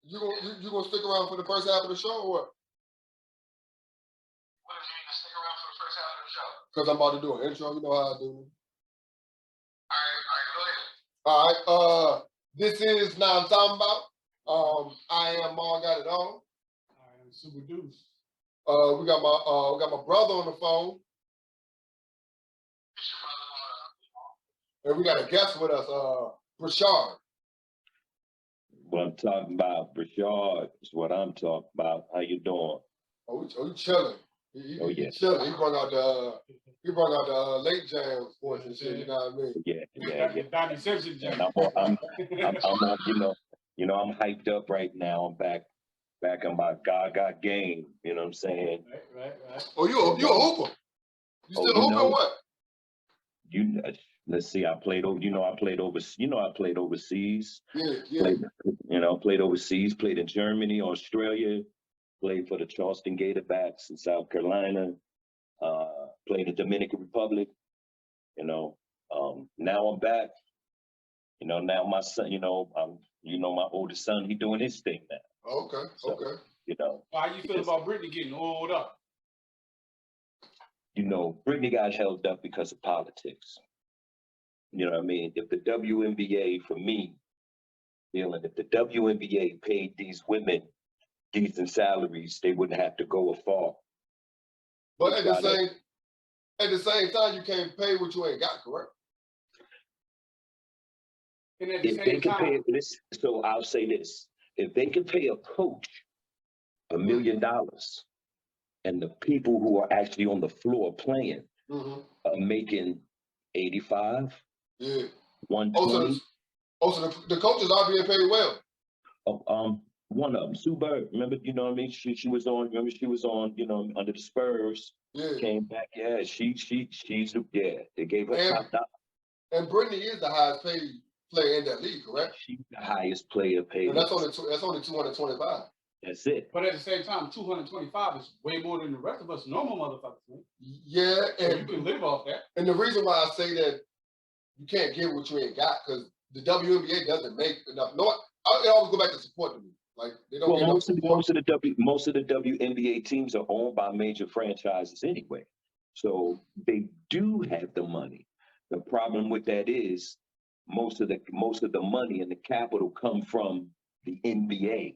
You gonna stick around for the first half of the show or what? What if you need to stick around for the first half of the show? Because I'm about to do an intro. You know how I do. All right, go ahead. All right. This is Nahm talking about. I am Mar got it on. I am Super Deuce. We got my brother on the phone. It's your brother. And we got a guest with us, Brashard. What I'm talking about, Brashard, is what I'm talking about. How you doing? Oh, you chilling? He chilling. He brought out the late jams voice and shit. You know what I mean? Yeah. Donnie Simpson jam. I'm I'm hyped up right now. I'm back on my Gaga game. You know what I'm saying? Right. Oh, you a hooper? You still hooping or what? Let's see. I played overseas. I played overseas. Yeah. Played overseas. Played in Germany, Australia. Played for the Charleston Gatorbacks in South Carolina. Played in Dominican Republic. Now I'm back. Now my son. My oldest son. He doing his thing now. Okay. Okay. How you feel about Brittany getting oiled up? Brittany got held up because of politics. You know what I mean? If the WNBA, for me, if the WNBA paid these women decent salaries, they wouldn't have to go afar. But at the same time, you can't pay what you ain't got, correct? And at the same time, so I'll say this: if they can pay a coach $1 million, and the people who are actually on the floor playing are making 85, 120. So the coaches are being paid well. One of them, Sue Bird. Remember, you know what I mean? She was on. Remember, she was on. Under the Spurs. Yeah. Came back. Yeah. She's They gave her top dollar. And Brittany is the highest paid player in that league, correct? She's the highest player paid. And that's only 225. That's it. But at the same time, 225 is way more than the rest of us normal motherfuckers. Man. Yeah, and so you can live off that. And the reason why I say that you can't get what you ain't got, because the WNBA doesn't make enough. No, it always go back to support to me. Like they don't. Well, most of the WNBA teams are owned by major franchises anyway, so they do have the money. The problem with that is most of the money and the capital come from the NBA.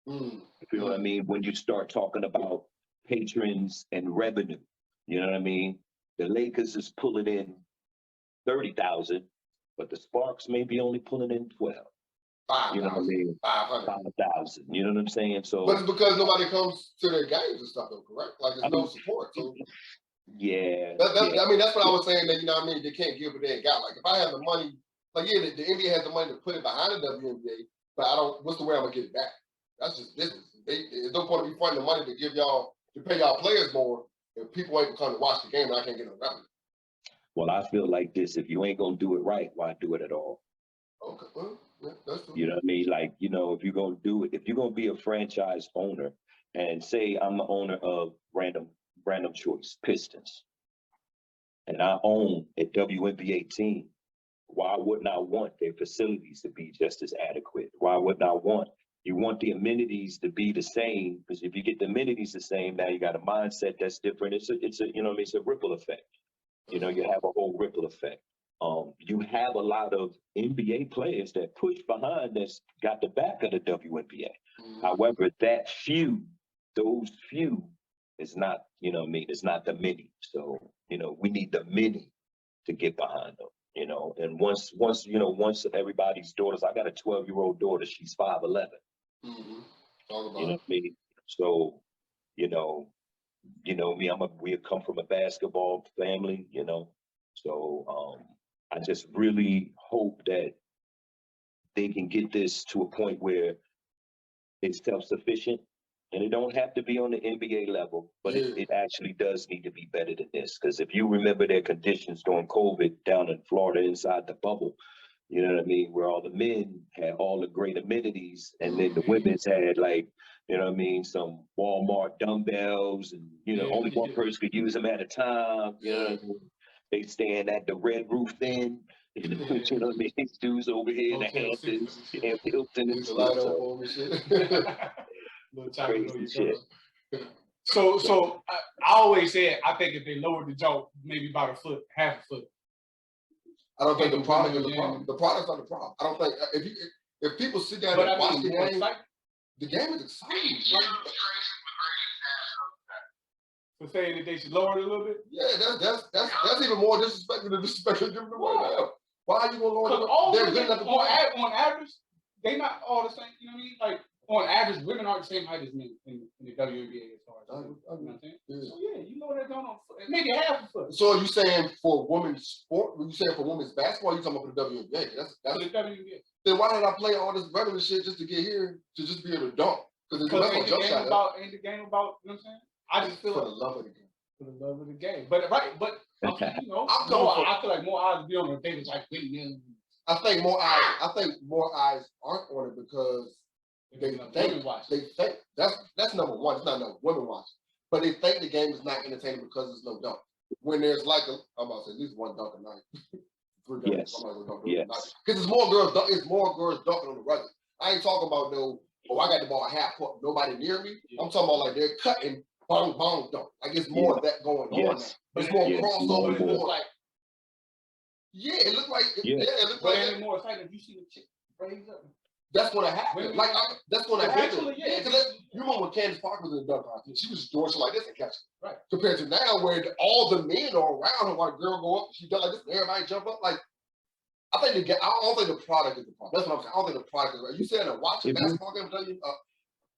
You know what I mean? When you start talking about patrons and revenue, you know what I mean? The Lakers is pulling in 30,000, but the Sparks may be only pulling in 12. 5,000. You know what I mean? 5,000. You know what I'm saying? So, but it's because nobody comes to their games and stuff, though, correct? Like there's no support. So yeah. I mean, that's what I was saying. That you know what I mean? They can't give what they ain't got. Like if I have the money, like the NBA has the money to put it behind the WNBA, but I don't. What's the way I'm gonna get it back? That's just business. There's no point to be funding the money to pay y'all players more if people ain't come to watch the game and I can't get no revenue. Well, I feel like this: if you ain't gonna do it right, why do it at all? Okay, well, yeah, that's true. You know what I mean? Like, if you're gonna do it, if you're gonna be a franchise owner, and say I'm the owner of random choice Pistons, and I own a WNBA team, why wouldn't I want their facilities to be just as adequate? Why wouldn't I want? You want the amenities to be the same, because if you get the amenities the same, now you got a mindset that's different. It's a it's a ripple effect. You have a whole ripple effect. You have a lot of NBA players that push behind that's got the back of the WNBA. However, those few is not, it's not the many. So, we need the many to get behind them, and once everybody's daughters, I got a 12-year-old daughter, she's 5'11". Mm-hmm. Talk about you know what I mean? So, me, we come from a basketball family, so I just really hope that they can get this to a point where it's self-sufficient, and it don't have to be on the NBA level, but it actually does need to be better than this. Because if you remember their conditions during COVID down in Florida inside the bubble, you know what I mean, where all the men had all the great amenities, and then the women's had some Walmart dumbbells, and only one person could use them at a time. They stand at the Red Roof Inn, You know what I mean? These dudes over here in the Hotel Hamptons, Six and Camp Hilton and Use the stuff. light on So for me, shit. Little chocolate on crazy your shit. girl. So I always said I think if they lowered the jaw maybe about a foot, half a foot. I don't think the People product do is the it problem. again. The product's not the problem. I don't think if people sit down But and I watch mean, the more game, exciting the game is exciting. Tracy Like, McGrady's ass up that. for saying that they should lower it a little bit. yeah, that's even more disrespectful than disrespectful giving them right now. Why are you gonna lower Because them? all They're women good enough to play. on average, they not all the same. You know what I mean? Like on average, women aren't the same height as men in the WNBA as far as you know what I'm saying. Yeah. So yeah, you lower that down on foot, maybe half a foot. So are you saying for women's sport? Are you saying for women's basketball? You talking about for the WNBA? For the WNBA. Then why did I play all this regular shit just to get here to just be able to dunk? Because Because that's my jump shot. ain't the game about, you know what I'm saying? I just feel For like the love of the game. for the love of the game. But you know, I'm coming more, from- I feel like more eyes be on the things like women. I think more eyes aren't on it because Women watch. they think that's number one. It's not no women watch, but they think the game is not entertaining because there's no dunk. When there's like I'm about to say at least one dunk a night. 3 dunks. Yes. I'm about to dunk Yes. because it's more girls. It's more girls dunking on the regular. I ain't talking about no. Oh, I got the ball half court, nobody near me. Yeah. I'm talking about like they're cutting, bong bong dunk. Like it's more of that going on now. Yes. It's more Yes. crossover. More But it and looks more. like, Yeah, it looked like. Yeah. It looked but like. ain't it more exciting if you see the chick raise up? That's gonna happen. Women- Like that's gonna happen. Actually, yeah. You remember when Candace Parker was in the dunk contest? She was doing shit like this and catch it. Right. Compared to now, where all the men are around her, while girl go up, she done like this, and everybody jump up. Like I think I don't think the product is the problem. That's what I'm saying. I don't think the product is right. You said watching If you- basketball game,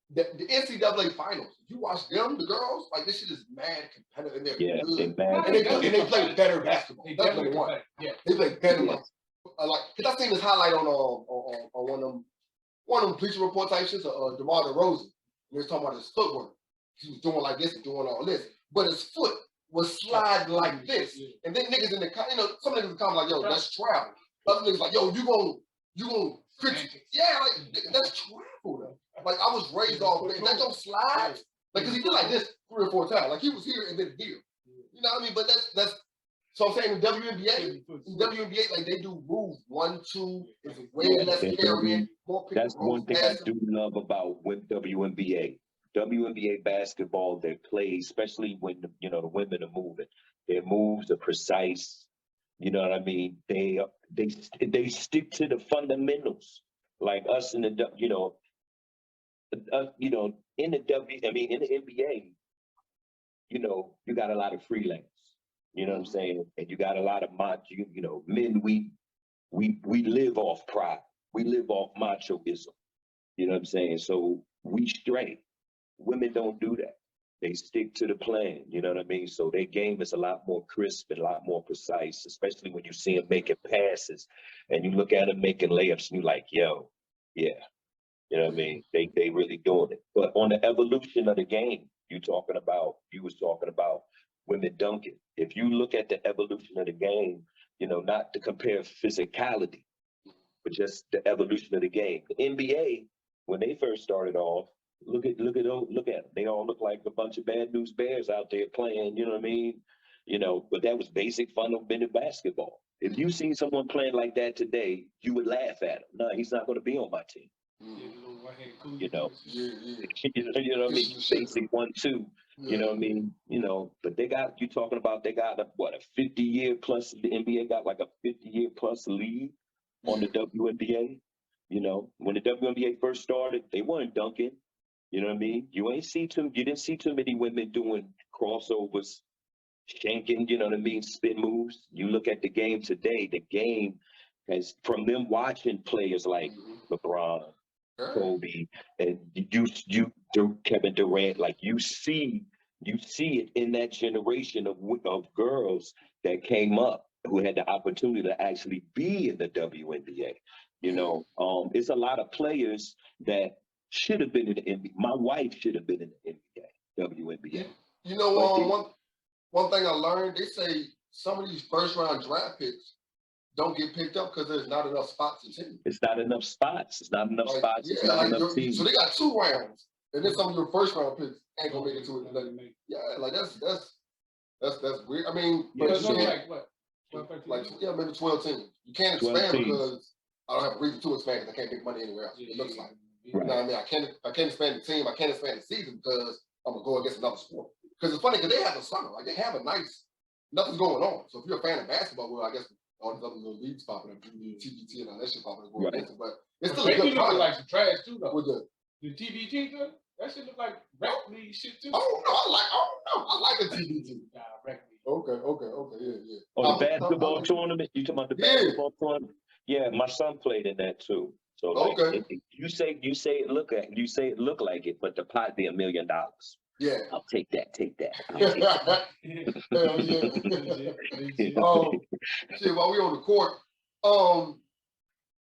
the NCAA finals. You watch them, the girls, like this shit is mad competitive. And they're Yeah, good. they bad. And they play better basketball. They That's definitely number one. compare. Yeah. They play better. Yes. Like, cause I seen this highlight on one of them Bleacher Report type shits, DeMar DeRozan. And he was talking about his footwork. He was doing like this and doing all this, but his foot was sliding like this. Yeah. And then niggas in the, some niggas in the comment like, yo, that's travel. Other niggas like, yo, you gonna yeah, like that's travel though. Like I was raised off that. That don't slide. Like, cause he did like this 3 or 4 times. Like he was here and then here. You know what I mean? But that's so I'm saying in WNBA, like they do move 1, 2, it's way less they carrying, more pick That's and roll one thing I passing. do love about with WNBA. WNBA basketball, they play, especially when the women are moving. Their moves are precise. You know what I mean? They stick to the fundamentals, like us in the in the in the NBA. You got a lot of freelance. You know what I'm saying? And you got a lot of men. We live off pride. We live off machoism. You know what I'm saying? So we straight. Women don't do that. They stick to the plan. You know what I mean? So their game is a lot more crisp and a lot more precise, especially when you see them making passes and you look at them making layups and you're like, yo, yeah. You know what I mean? They really doing it. But on the evolution of the game, you was talking about women dunking. If you look at the evolution of the game, not to compare physicality, but just the evolution of the game. The NBA, when they first started off, look at them. They all look like a bunch of bad news bears out there playing, you know what I mean? But that was basic fundamental basketball. If you seen someone playing like that today, you would laugh at him. No, he's not going to be on my team. You know what I mean? Basic 1, 2. You know what I mean? But they got a 50-year plus. The NBA got like a 50-year plus lead on the WNBA. When the WNBA first started, they weren't dunking. You know what I mean? You didn't see too many women doing crossovers, shanking, you know what I mean, spin moves. You look at the game today, the game has, from them watching players like LeBron, Kobe, and Kevin Durant, like you see it in that generation of girls that came up who had the opportunity to actually be in the WNBA. It's a lot of players that should have been in the NBA. My wife should have been in the NBA, WNBA. One thing I learned, they say some of these first-round draft picks don't get picked up because there's not enough spots in teams. It's not enough spots. It's not enough spots. It's not enough teams. So they got 2 rounds, and then some of your first-round picks ain't gonna make it to it. Yeah, like that's weird. I mean, but it's only like what 12, 13 like teams? yeah, maybe 12 teams. You can't 12 expand teams. because I don't have a reason to expand because I can't make money anywhere else. It looks like. Yeah. You know what I mean? I can't expand the team. I can't expand the season because I'm gonna go against another sport. Because it's funny because they have a summer, like they have a nice, nothing's going on. So if you're a fan of basketball, well, I guess all these other little leagues popping up, TBT and all that shit popping up, going Right. against it. But it's But still a they good be looking product. like some trash too, though. With The TBT, though, that shit look like rec league shit too. oh no, I like the TBT. Nah, rec league. Okay, yeah. Oh, the I basketball like it. tournament? You talking about the Yeah. basketball tournament? Yeah, my son played in that too. So like, Okay. you say it look like it, but the pot be $1 million. Yeah. I'll take that. I'll take that. Hell yeah. Shit, while we on the court, y'all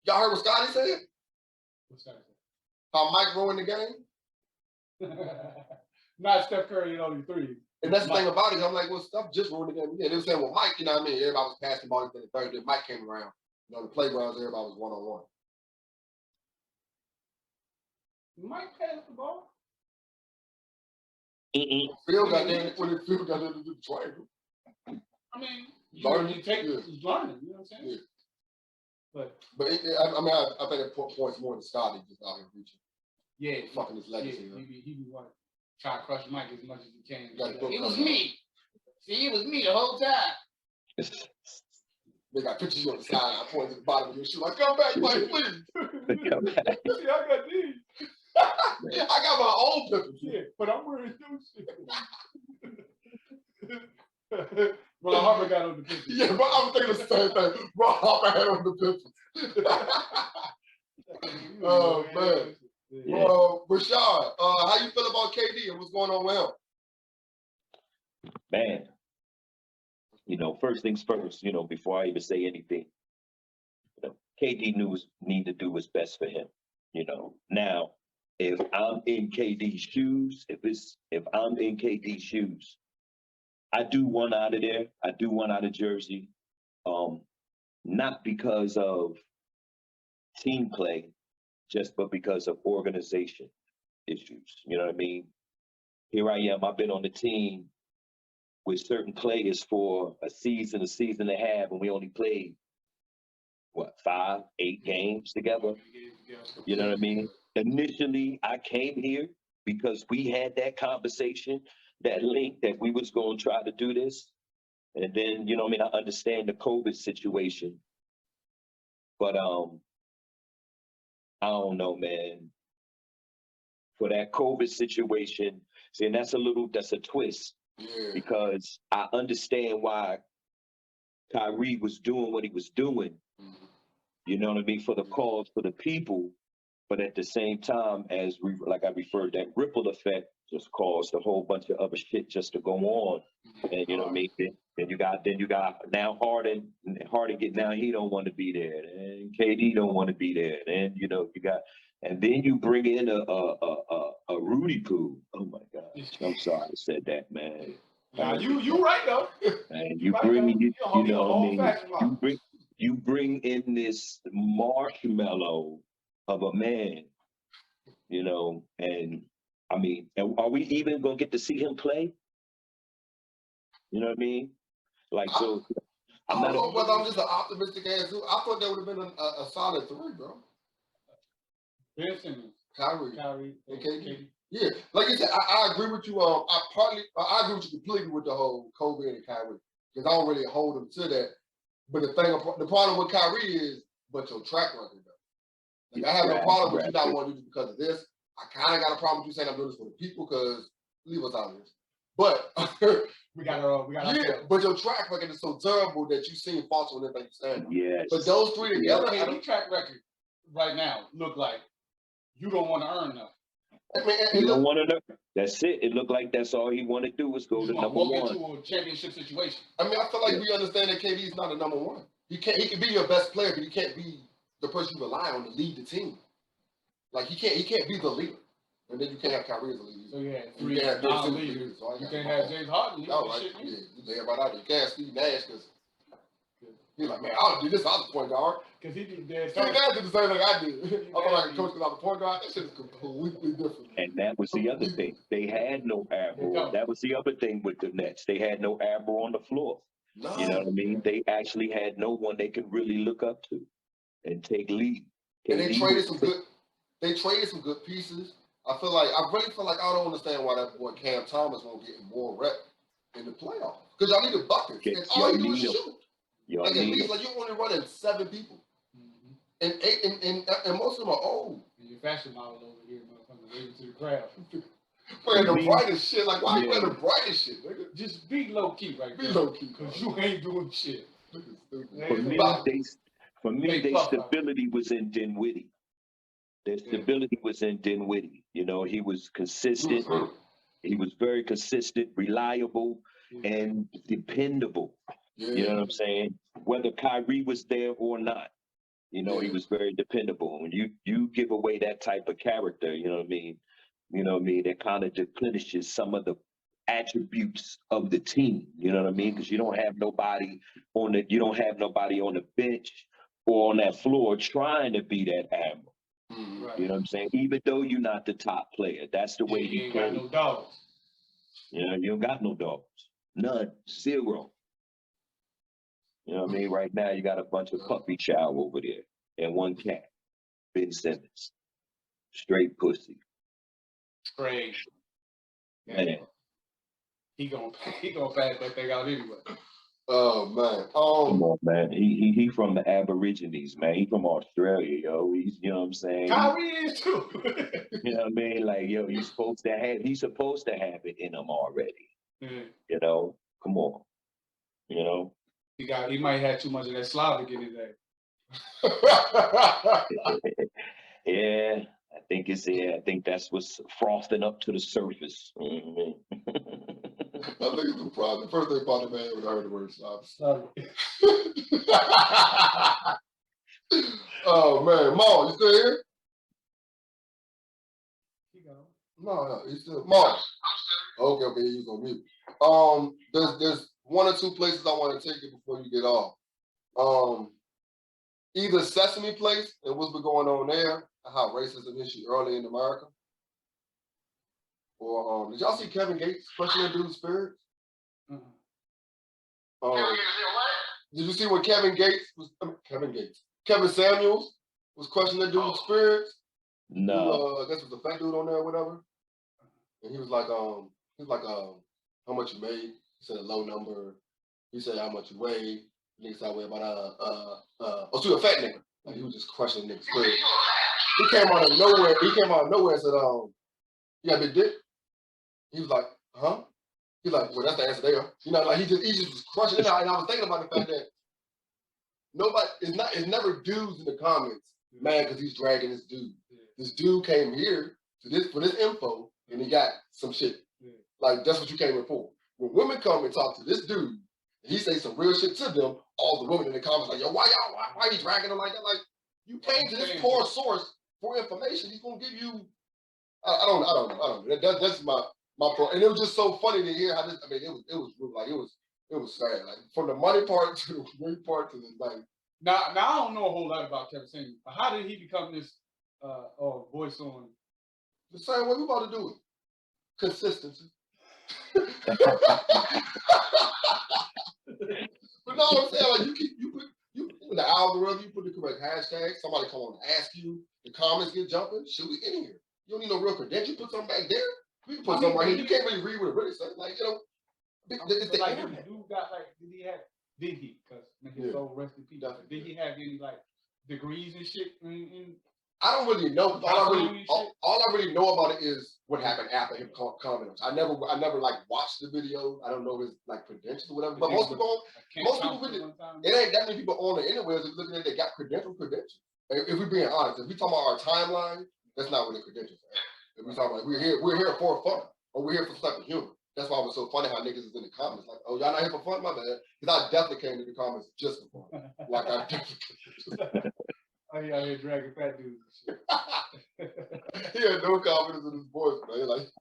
heard what Scotty said? What's that? How Mike ruined the game? Not Steph Curry and only three. And that's the thing about it. I'm like, well, Steph just ruined the game again. They were saying, well, Mike, you know what I mean? Everybody was passing balls in the third. Then Mike came around. You know, the playgrounds, everybody was one-on-one. Mike passed the ball. Phil got there when Phil got there to do the triangle. I mean, Learning, you take yeah. it's learning. You know what I'm saying? Yeah. But I think it points more to Scotty just out here reaching. yeah, Fucking his legacy. Yeah, he be wanting to try to crush Mike as much as he can. Got It was me. See, it was me the whole time. They got pictures on the side. I pointed to the bottom of your shoe. Like, come back, Mike, please. Come back. See, I got these. I got my own pictures. Yeah, but I'm wearing new shit. Well, Harper got on the picture. Yeah, but I was thinking the same thing. Rob Harper had on the pictures. Oh, man. Yeah. Rashad, how you feel about KD and what's going on with him? Man, you know, first things first, you know, before I even say anything, you know, KD need to do what's best for him. You know, now, if I'm in KD's shoes, if I'm in KD's shoes, I do one out of there. I do one out of Jersey, not because of team play, but because of organization issues. You know what I mean? Here I am. I've been on the team with certain players for a season and a half, and we only played, 5, 8 games together? You know what I mean? Initially, I came here because we had that conversation, that link that we was going to try to do this. And then, you know what I mean? I understand the COVID situation. But I don't know, man. For that COVID situation, see, and that's a twist. Yeah. Because I understand why Kyrie was doing what he was doing, you know what I mean, for the cause, for the people. But at the same time, like I referred, that ripple effect just caused a whole bunch of other shit just to go on. And you know what I mean? Then you got now Harden getting down, he don't want to be there. And KD don't want to be there. And you know, and then you bring in a Rudy Poo. Oh my gosh. I'm sorry I said that, man. Now you right though. And you bring in this marshmallow of a man, you know, and I mean, are we even gonna get to see him play? You know what I mean? Like, so I don't know whether I'm just an optimistic ass dude. I thought that would have been a solid 3, bro. Ben Simmons, Kyrie, and KD. Yeah, like you said, I agree with you. I agree with you completely with the whole Kobe and Kyrie because I don't really hold them to that. But the problem with Kyrie is, but your track record though. Like I have no problem with you not wanting to do this because of this. I kind of got a problem with you saying I'm doing this for the people because leave us out of this. But we got but your track record is so terrible that you seem false on everything you stand on. Yes. But those 3 together, KD track record right now look like you don't want to earn nothing. I mean, you don't want to. That's it. It looked like that's all he wanted to do was go to number 1. Walk into a championship situation. I mean, I feel like we understand that KD is not a number 1. He can be your best player, but he can't be the person you rely on to lead the team. Like he can't be the leader. And then you can't have Kyrie as a leader. So you had 3 non-leaders. You can't have James Harden lead right. shit. Yeah, you lay everybody out. You can't have Steve Nash because he's like, man, I'll do this. I was the point guard. Because he did that. Steve Nash did the same thing I did. I thought I could coach because I was the point guard. That shit is completely different. And that was the other thing. They had no air ball. That was the other thing with the Nets. They had no air ball on the floor. No. You know what I mean? They actually had no one they could really look up to and take lead. And they KD traded was some the- good. They traded some good pieces. I really feel like I don't understand why that boy Cam Thomas won't get more rep in the playoffs. Because y'all need a bucket. Okay, And all y'all you do is need 'em. shoot. Y'all Like at need least 'em. like you're only running 7 people. And most of them are old. And your fashion model over here, motherfucker, waving to the crowd. Wearing the Me- brightest shit. Like why you Yeah. wearing the brightest shit, nigga? Just be low key right Be there. low key. Cause you ain't doing shit. Nigga stupid. For Yeah. me, But- They their puff out. stability was in Dinwiddie. Their stability was in Dinwiddie. You know, he was consistent. He was very consistent, reliable, and dependable. Yeah. You know what I'm saying? Whether Kyrie was there or not, you know, he was very dependable. When you give away that type of character, you know what I mean? You know what I mean? That kind of deplenishes some of the attributes of the team. You know what I mean? Because you don't have nobody on the bench or on that floor trying to be that admiral. Right. You know what I'm saying? Even though you're not the top player, that's the way you he ain't got plays. no dogs. You know, you don't got no dogs. None. 0. You know what I mean? Right now, you got a bunch of puppy chow over there and one cat, Ben Simmons. Straight pussy. Crazy. Man. He gonna pass that thing out anyway. Oh man. Come on, man. He from the Aborigines, man. He from Australia, yo. He's, you know what I'm saying? Kyrie is too. You know what I mean? Like, yo, he's supposed to have it in him already. Yeah. You know? Come on. You know? He might have too much of that Slavic in his day. Yeah, I think that's what's frosting up to the surface. Mhm. I think it's the problem. The first thing about the man when I heard the word Slavic. Slavic. Oh man, Maul, you still here? He gone. No, he's still Maul. Okay, you gonna mute. There's 1 or 2 places I want to take you before you get off. Either Sesame Place and what's been going on there, how racism issue early in America. Or did y'all see Kevin Gates questioning dude's spirits? Did you see what Kevin Samuels was questioning dude's spirits? No. I guess it was a fat dude on there or whatever. And he was like, how much you made? He said a low number. He said how much you weigh. Nigga said I weigh about so you a fat nigga. Like he was just questioning niggas' spirit. He came out of nowhere and said, you got a big dick? He was like, huh? He's like, well, that's the answer there. You know, like he just was crushing it out. And I was thinking about the fact that it's never dudes in the comments, man, because he's dragging this dude. This dude came here for this info and he got some shit. Like that's what you came here for. When women come and talk to this dude, and he say some real shit to them, all the women in the comments like, yo, why you dragging him like that? Like you came to this poor source for information. He's gonna give you I don't know. That's my point. And it was just so funny to hear how this. I mean, it was sad. Like from the money part to the weight part to the like. Now I don't know a whole lot about Kevin Samuels, but how did he become this voice on? The same way we about to do it. Consistency. But no, I'm saying like you put the algorithm, you put the correct hashtag. Somebody come on and ask you. The comments get jumping. Shoot, we in here. You don't need no real credential. Put something back there. We can put something right here. You can't really read what it really says. Like, you know, it's the like internet. dude got like did he? Because his soul rest in peace. Did he have any like degrees and shit in I don't really know. All I really know about it is what happened after him commenting. I never like watched the video. I don't know his like credentials or whatever. But most people really, it ain't that many people on it anyways. If looking at they got credentials. If we're being honest, if we talking about our timeline, that's not what the credentials are. If we talking about we're here for fun or we're here for some type of humor. That's why it was so funny how niggas is in the comments like, oh, y'all not here for fun, my bad. Because I definitely came to the comments just for fun. Like I definitely. Oh, you out here dragging fat dudes and shit. He had no confidence in his voice, man. Like,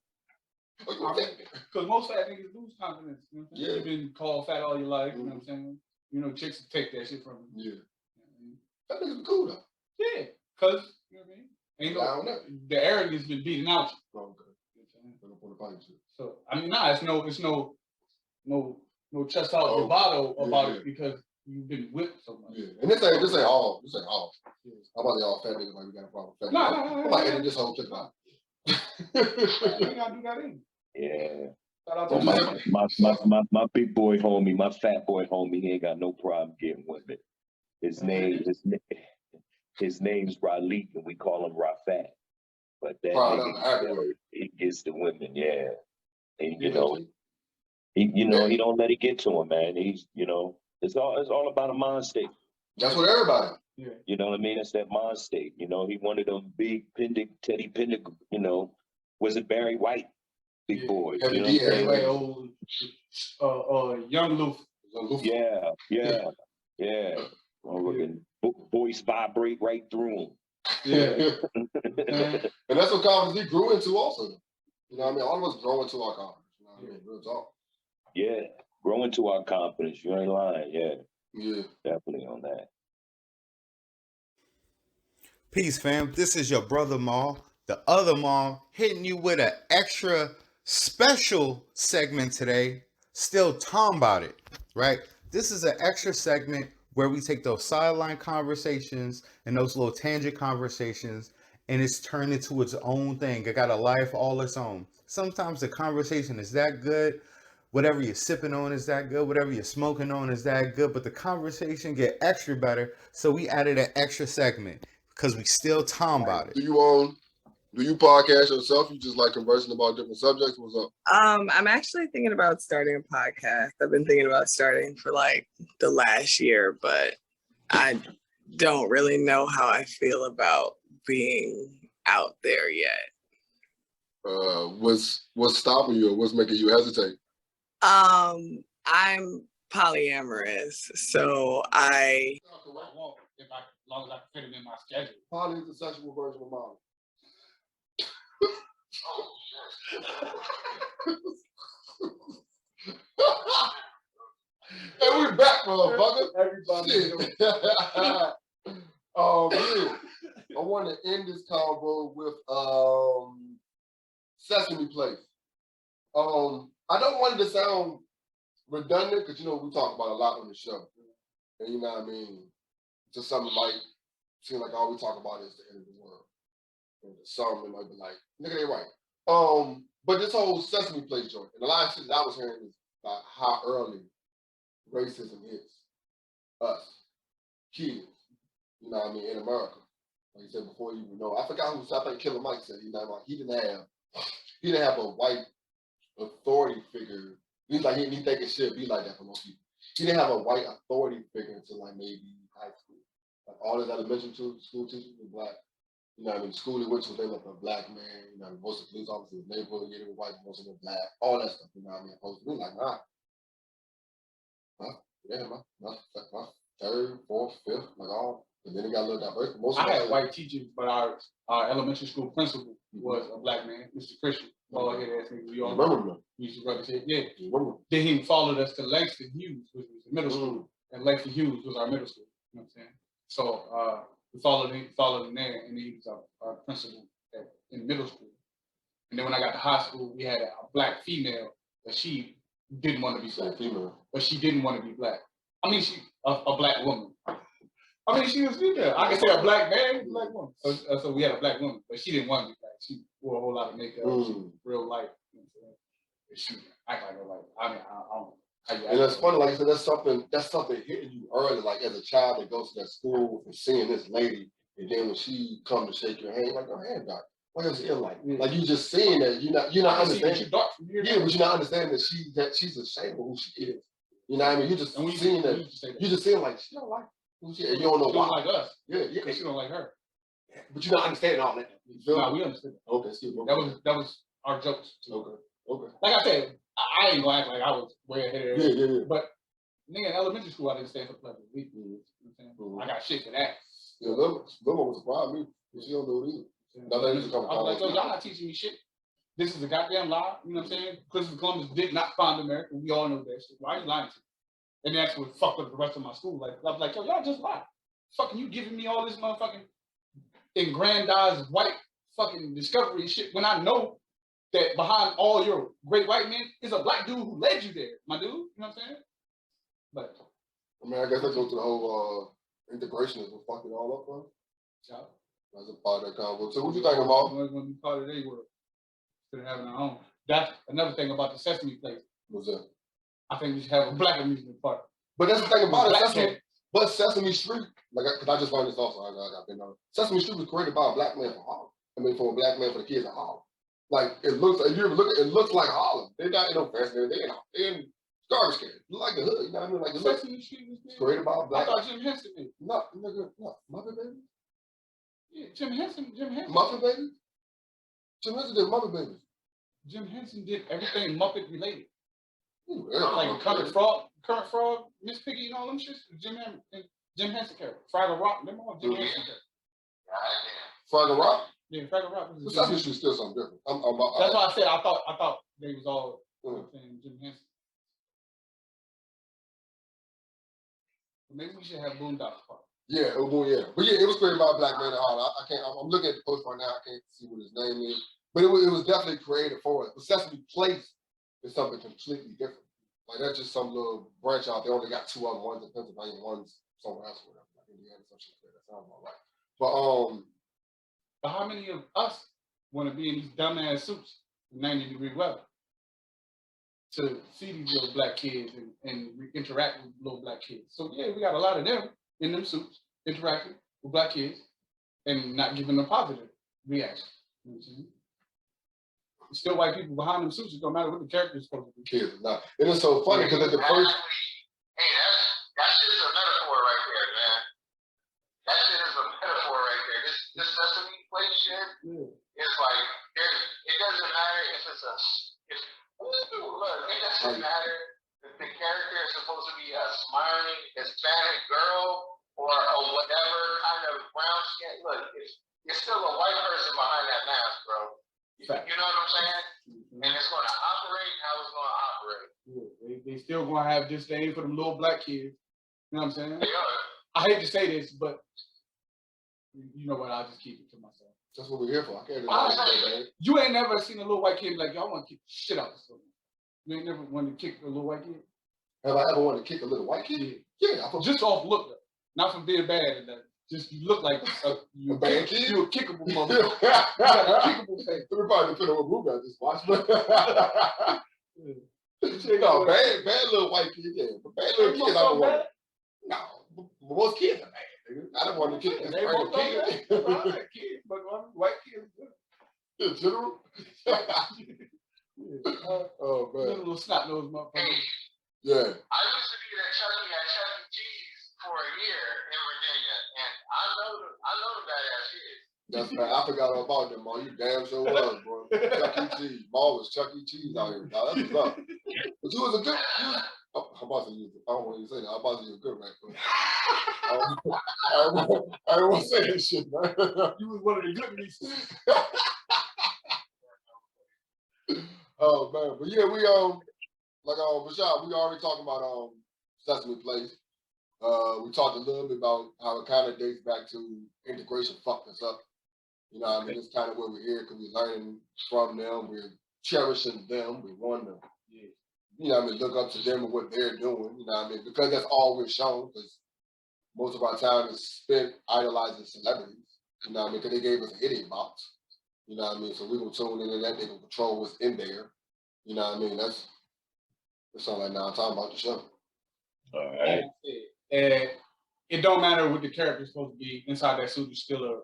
because most fat niggas lose confidence. You know what I'm saying? Yeah. You've been called fat all your life. You know what I'm saying? You know, chicks will take that shit from you. Yeah. That niggas be cool though. Yeah, because you know what I mean. Ain't I don't know. The arrogance been beating out you. Oh, okay. So I mean, it's no no chest out bravado about it because you've been whipped so much. Yeah, and this ain't all. This ain't all. Yeah. I'm about to all fat niggas like we got a problem with fat niggas. I'm like edit this whole clip out. You gotta do that in. Yeah. Shout out Well, my big boy homie, my fat boy homie, he ain't got no problem getting with it. His name's Raleigh, and we call him Rafat. But that nigga, he gets the women, yeah. And he don't let it get to him, man. He's, it's all about a mind state. That's what everybody. Yeah. You know what I mean? It's that mind state. He one of them big Teddy Pendick, was it Barry White? Big boy. Yeah, young Luther. Yeah. Voice vibrate right through him. Yeah. And that's what confidence he grew into also. You know what I mean? All of us grow into our confidence. You know what I mean? Real talk. Yeah. Grow into our confidence. You ain't lying. Yeah. Yeah. Definitely on that. Peace, fam. This is your brother Maul, the other Maul, hitting you with an extra special segment today. Still Talm about it, right? This is an extra segment where we take those sideline conversations and those little tangent conversations and it's turned into its own thing. It got a life all its own. Sometimes the conversation is that good. Whatever you're sipping on is that good. Whatever you're smoking on is that good. But the conversation get extra better. So we added an extra segment because we still Talm about it. Do you podcast yourself? You just like conversing about different subjects? What's up? I'm actually thinking about starting a podcast. I've been thinking about starting for like the last year, but I don't really know how I feel about being out there yet. What's stopping you or what's making you hesitate? I'm polyamorous, so If as long as I can fit it in my schedule. Poly is the sexual version of mine. Hey, we back, motherfucker. Everybody. Yeah. I want to end this convo with Sesame Place. I don't want it to sound redundant because we talk about a lot on the show, and you know what I mean. Just something like seem like all we talk about is the end of the world. And some might be like, nigga, they right. But this whole Sesame Place joint, and a lot of shit that I was hearing is about how early racism hits us, kids, you know what I mean, in America. Like you said before, you know, I forgot who, I think Killer Mike said, he didn't have a white authority figure. He's like, he thinking shit be like that for most people. He didn't have a white authority figure until like maybe high school. Like all his elementary school teachers were black. You know what I mean? The school he went to, they looked like a black man. You know, most of the police officers, neighborhood, they were white, most of them black, all that stuff. You know what I mean? Opposed to me, like, nah. My third, fourth, fifth, like all. And then it got a little diverse. Most of I had white teachers, but our elementary school principal was a black man, Mr. Christian. Bald head ass nigga. We all remember him. We used to rub his head. Yeah. Then he followed us to Langston Hughes, which was the middle school, and Langston Hughes was our middle school. You know what I'm saying? So we followed him there, and he was our principal in middle school. And then when I got to high school, we had a black female, but she didn't want to be black. But she didn't want to be black. I mean, she a black woman. I mean, she was female. I can say a black man, black woman. So we had a black woman, but she didn't want to be black. She wore a whole lot of makeup. She was real light. You know what I'm saying? She act like her like. I mean, I don't know. And that's funny, like I said, that's something hitting you early, like as a child that goes to that school and seeing this lady, and then when she come to shake your hand, like your hand dark. What does it feel like? Yeah. Like you just seeing that you're not understanding. Yeah, but you're not understanding that she's ashamed of who she is. You know what I mean? You just seeing that. You just seeing like she don't like who she is. You don't know why. She don't like us. Yeah. She don't like her. But you're not understanding all that. No, we understand. Okay, excuse me. That was our jokes. Okay. Like I said, I ain't gonna act like I was way ahead of it. Yeah. But me in elementary school, I didn't stand for pledge of allegiance. You know what I'm saying? I got shit for that. Yeah, Lil was surprised me. She don't know it either. I was like, yo, y'all not teaching me shit. This is a goddamn lie. You know what I'm saying? Christopher Columbus did not find America. We all know that shit. Why are you lying to me? And that's what fucked up the rest of my school. Like, I was like, yo, y'all just lied. Fucking you giving me all this motherfucking aggrandized white fucking discovery shit when I know that behind all your great white men is a black dude who led you there, my dude. You know what I'm saying? But I mean, I guess that goes to the whole integration is what fucked it all up, bro. yeah. That's a part of that convo. So what you think about? We're going to be part of their world instead of having our own. That's another thing about the Sesame Place. What's that? I think we should have a black amusement park. But that's the thing about it. Black Sesame, cat. but Sesame Street, like, cause I just learned this also. I've been on Sesame Street was created by a black man for Harlem. I mean, for a black man for the kids of Harlem. Like it looks. If you ever look at it, looks like Harlem. They're not in no fashion. They're in garbage can. Like the hood. You know what I mean? Like the Sesame Street was it's created by a I black. thought Jim Henson did. No, nigga, no, Muppet Baby. Yeah, Jim Henson. Muppet Baby. Jim Henson did Muppet Baby. Jim Henson did everything Muppet related. Ooh, Like Current Frog, Miss Piggy and all them shit. Jim Henson character. Fraggle Rock, them all Jim Henson character. Fraggle Rock. Yeah, Fraggle Rock was But Jim Sesame Henson. Street's still something different. That's why I said I thought they was all saying Jim Henson. Maybe we should have Boondocks Park. Yeah, but yeah, it was created by a black man in Harlem. I can't. I'm looking at the post right now. I can't see what his name is, but it was definitely created for us. But Sesame Place is something completely different. Like that's just some little branch out. They only got two other ones in Pennsylvania, one's somewhere else, or whatever, like Indiana, some shit like that. That sounds about right. But how many of us want to be in these dumbass suits in 90-degree weather to see these little black kids and interact with little black kids? So yeah, we got a lot of them in them suits interacting with black kids and not giving them positive reaction. You know what I'm saying? There's still white people behind them suits. It don't matter what the character is supposed to be. kids, not. It is so funny because at the first. Hey, that shit is a metaphor right there, man. That shit is a metaphor right there. This Sesame Place shit is like, it doesn't matter if it's look, it doesn't matter if the character is supposed to be a smiling Hispanic girl or a whatever kind of brown skin. Look, you're still a white person behind that mask, bro. Fact. You know what I'm saying? And it's going to operate how it's going to operate. Yeah, they still gonna have disdain for them little black kids. You know what I'm saying? Yeah. I hate to say this, but you know what? I'll just keep it to myself. That's what we're here for. I can't. You ain't never seen a little white kid be like, y'all want to kick the shit out of something. You ain't never wanted to kick a little white kid? Have I ever wanted to kick a little white kid? Yeah. Just off look, though. Not from being bad and that. Just you look like a bad kid. You a kickable motherfucker. You got a kickable face. It probably depend on what movie I just watched. No, bad little white kid, yeah. But bad little kids, I don't want. No, most kids are bad, nigga. I don't want to kick this random kid. Kids, but white kids. In general. Oh man. Little snot nose motherfucker. Yeah. I used to be at Chuck E. Cheese for a year in Virginia, and I know the badass kids. That's bad. I forgot all about them, man. You damn sure was, bro. Chuck E. Cheese. Mall was Chuck E. Cheese out here. Now, that's what's up. But you was a good. I'm about to use it. I don't want you to say that. I'm about to use a good right, bro. I don't want to say this shit, man. You was one of the good nieces. Oh man, but yeah, we like Rashad, we already talked about Sesame Place. We talked a little bit about how it kind of dates back to integration fucked us up. You know what I mean? It's kind of where we're here because we're learning from them, we're cherishing them, we want to, you know what I mean, look up to them and what they're doing, you know what I mean? Because that's all we're shown, because most of our time is spent idolizing celebrities, you know what I mean? Because they gave us an idiot box. You know what I mean? So we can tune into that, they can control what's in there. You know what I mean? That's something like now I'm talking about the show. All right. And it don't matter what the character's supposed to be inside that suit, it's still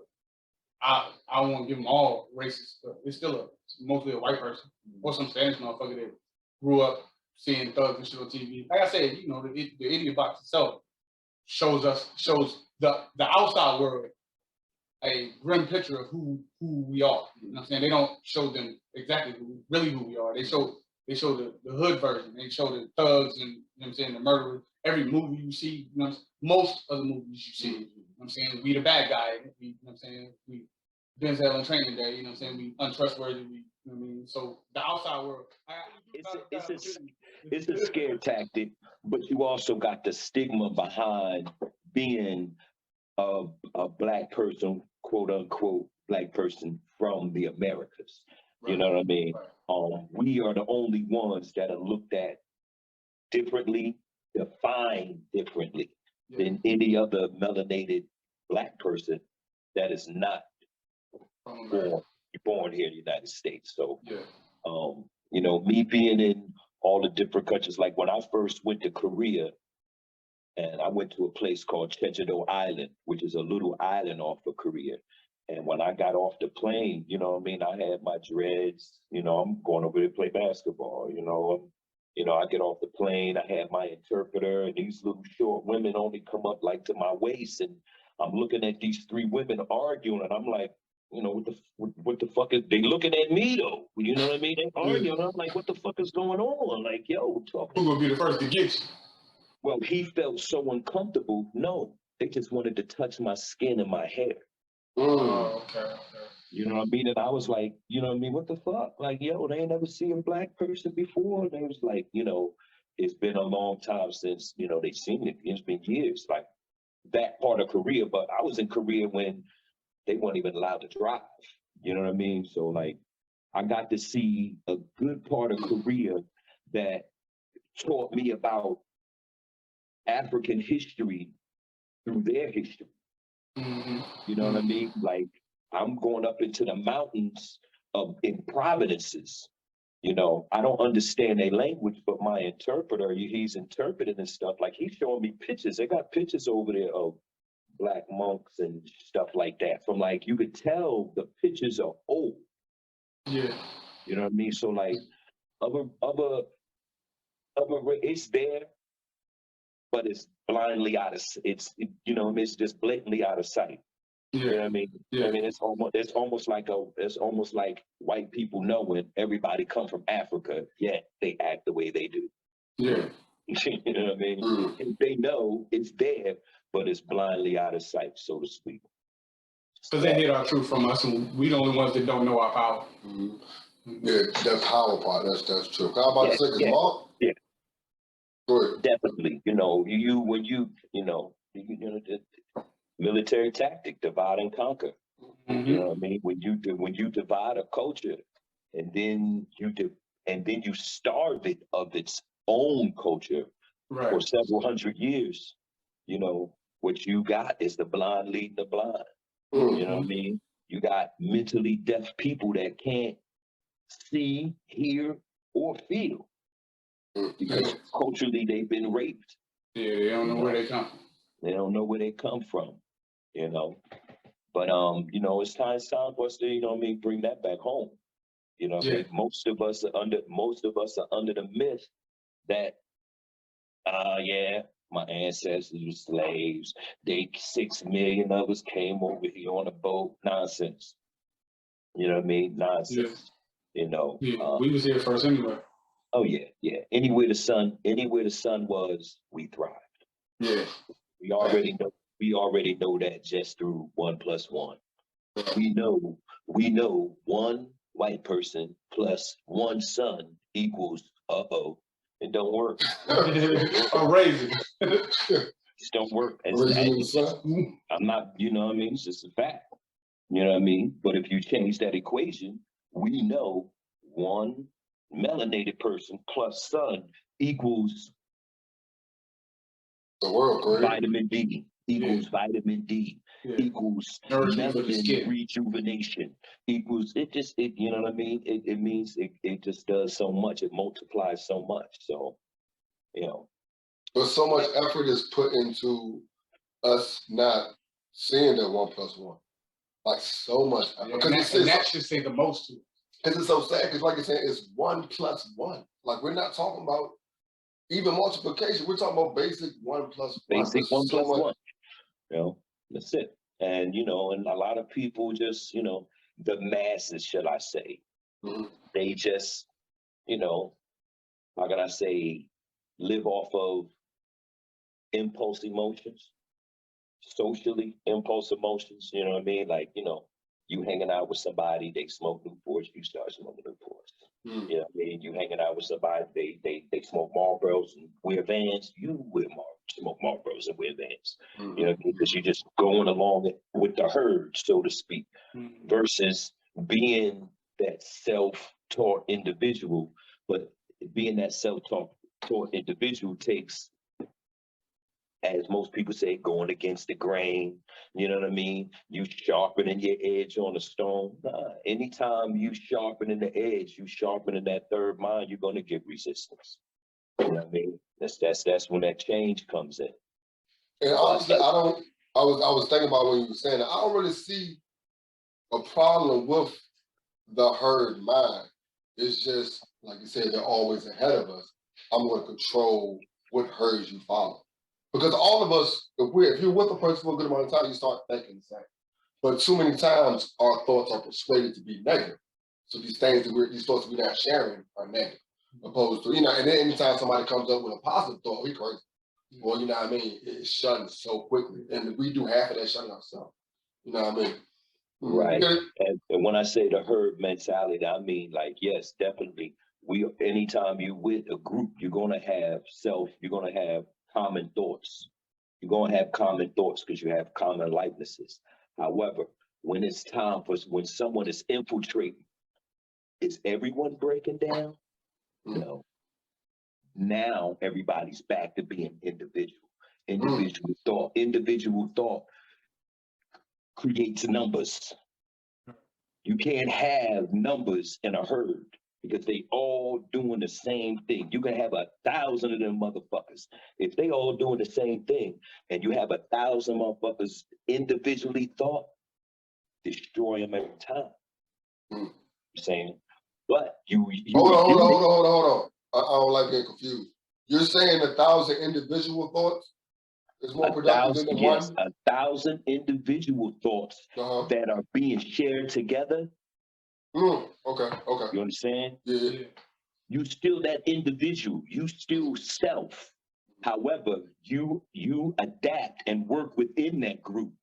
I won't give them all racist, but it's still mostly a white person or some Spanish motherfucker that grew up seeing thugs and shit on TV. Like I said, you know, the idiot box itself shows the outside world a grim picture of who we are. You know what I'm saying? They don't show them exactly who we are. They show the hood version. They show the thugs and, you know what I'm saying, the murderers. Every movie you see, you know, most of the movies you see, you know what I'm saying, we the bad guy. We, you know what I'm saying, we Denzel in Training Day, you know what I'm saying, we untrustworthy, we, you know what I mean? So the outside world. It's a scare tactic, but you also got the stigma behind being a black person, quote unquote, black person from the Americas. You know what I mean? We are the only ones that are looked at differently, defined differently than any other melanated Black person that is not born here in the United States. So, you know, me being in all the different countries, like when I first went to Korea, and I went to a place called Jeju-do Island, which is a little island off of Korea. And when I got off the plane, you know what I mean, I had my dreads, you know, I'm going over there to play basketball, you know, I get off the plane, I had my interpreter, and these little short women only come up like to my waist, and I'm looking at these three women arguing, and I'm like, you know, what the fuck is they looking at me though? You know what I mean? They arguing. I'm like, what the fuck is going on? Like, yo, who's gonna be the first to get you? Well, he felt so uncomfortable. No, they just wanted to touch my skin and my hair. Oh, okay. You know what I mean? And I was like, you know what I mean? What the fuck? Like, yo, they ain't never seen a Black person before. And they was like, you know, it's been a long time since, you know, they've seen it. It's been years, like that part of Korea. But I was in Korea when they weren't even allowed to drive. You know what I mean? So like, I got to see a good part of Korea that taught me about African history through their history. You know what I mean? Like, I'm going up into the mountains in provinces. You know, I don't understand their language, but my interpreter, he's interpreting and stuff. Like, he's showing me pictures. They got pictures over there of Black monks and stuff like that. From like, you could tell the pictures are old. Yeah. You know what I mean? So like, it's there, but it's blindly out of, you know, it's just blatantly out of sight. Yeah. You know what I mean? Yeah. I mean, it's almost like white people knowing everybody come from Africa, yet they act the way they do. Yeah. You know what I mean? They know it's there, but it's blindly out of sight, so to speak. Because they hid our truth from us, and we the only ones that don't know our power. Yeah, that power part, that's true. I'm about to say, because Mark. Yeah. Go ahead. Definitely. You know, the military tactic, divide and conquer. You know what I mean? When you divide a culture, and then you starve it of its own culture for several hundred years, you know, what you got is the blind leading the blind. You know what I mean? You got mentally deaf people that can't see, hear, or feel because culturally they've been raped. Yeah, they don't know where they come from. They don't know where they come from, you know. But you know, it's time for us to, you know what I mean, bring that back home. You know what I mean? Most of us are under the myth that my ancestors were slaves. 6 million of us came over here on a boat. Nonsense. You know what I mean? Nonsense. You know. We was here first anyway. Oh yeah. Anywhere the sun was, we thrived. Yeah. We already know that just through 1 + 1. We know 1 white person plus 1 sun equals it don't work. A raisin. It don't work. I'm not, you know what I mean? It's just a fact. You know what I mean? But if you change that equation, we know 1 melanated person plus sun equals the world, correct? Vitamin D equals vitamin D equals melanin rejuvenation equals you know what I mean? It means it just does so much. It multiplies so much. So, you know. But so much effort is put into us not seeing that 1 + 1. Like so much effort. And that should say the most to it. Because it's so sad, because like you're saying, it's 1 + 1. Like, we're not talking about even multiplication. We're talking about basic 1 + 1. Basic 1 + 1. You know, that's it. And, you know, and a lot of people just, you know, the masses, shall I say, they just, you know, how can I say, live off of impulse emotions, socially impulse emotions, you know what I mean? Like, you know, you hanging out with somebody, they smoke Newports, you start smoking Newports. You know what I mean? You hanging out with somebody, they smoke Marlboros and wear Vans, you smoke Marlboros and wear Vans. You know, because you're just going along with the herd, so to speak, versus being that self-taught individual, but being that self-taught individual takes, as most people say, going against the grain. You know what I mean? You sharpening your edge on a stone. Nah, anytime you sharpening the edge, you sharpening that third mind, you're gonna get resistance. You know what I mean? That's when that change comes in. And honestly, I was thinking about when you were saying that, I don't really see a problem with the herd mind. It's just, like you said, they're always ahead of us. I'm going to control what herds you follow. Because all of us, if you're with a person for a good amount of time, you start thinking the same. But too many times, our thoughts are persuaded to be negative. So these things that these thoughts we're not sharing are negative. Opposed to, and then anytime somebody comes up with a positive thought, we crazy. Well, you know what I mean? It's shutting so quickly. And we do half of that shutting ourselves. You know what I mean? Right. And when I say the herd mentality, I mean, like, yes, definitely. Anytime you with a group, you're gonna have common thoughts. You're gonna have common thoughts because you have common likenesses. However, when it's time when someone is infiltrating, is everyone breaking down? No. Now everybody's back to being individual. Individual thought creates numbers. You can't have numbers in a herd because they all doing the same thing. You can have 1,000 of them motherfuckers. If they all doing the same thing and you have 1,000 motherfuckers individually thought, destroy them every time. I'm saying, but hold on. I don't like getting confused. You're saying 1,000 individual thoughts is more productive than one? 1,000 individual thoughts that are being shared together. Okay. You understand? Yeah. You still that individual. You still self. However, you adapt and work within that group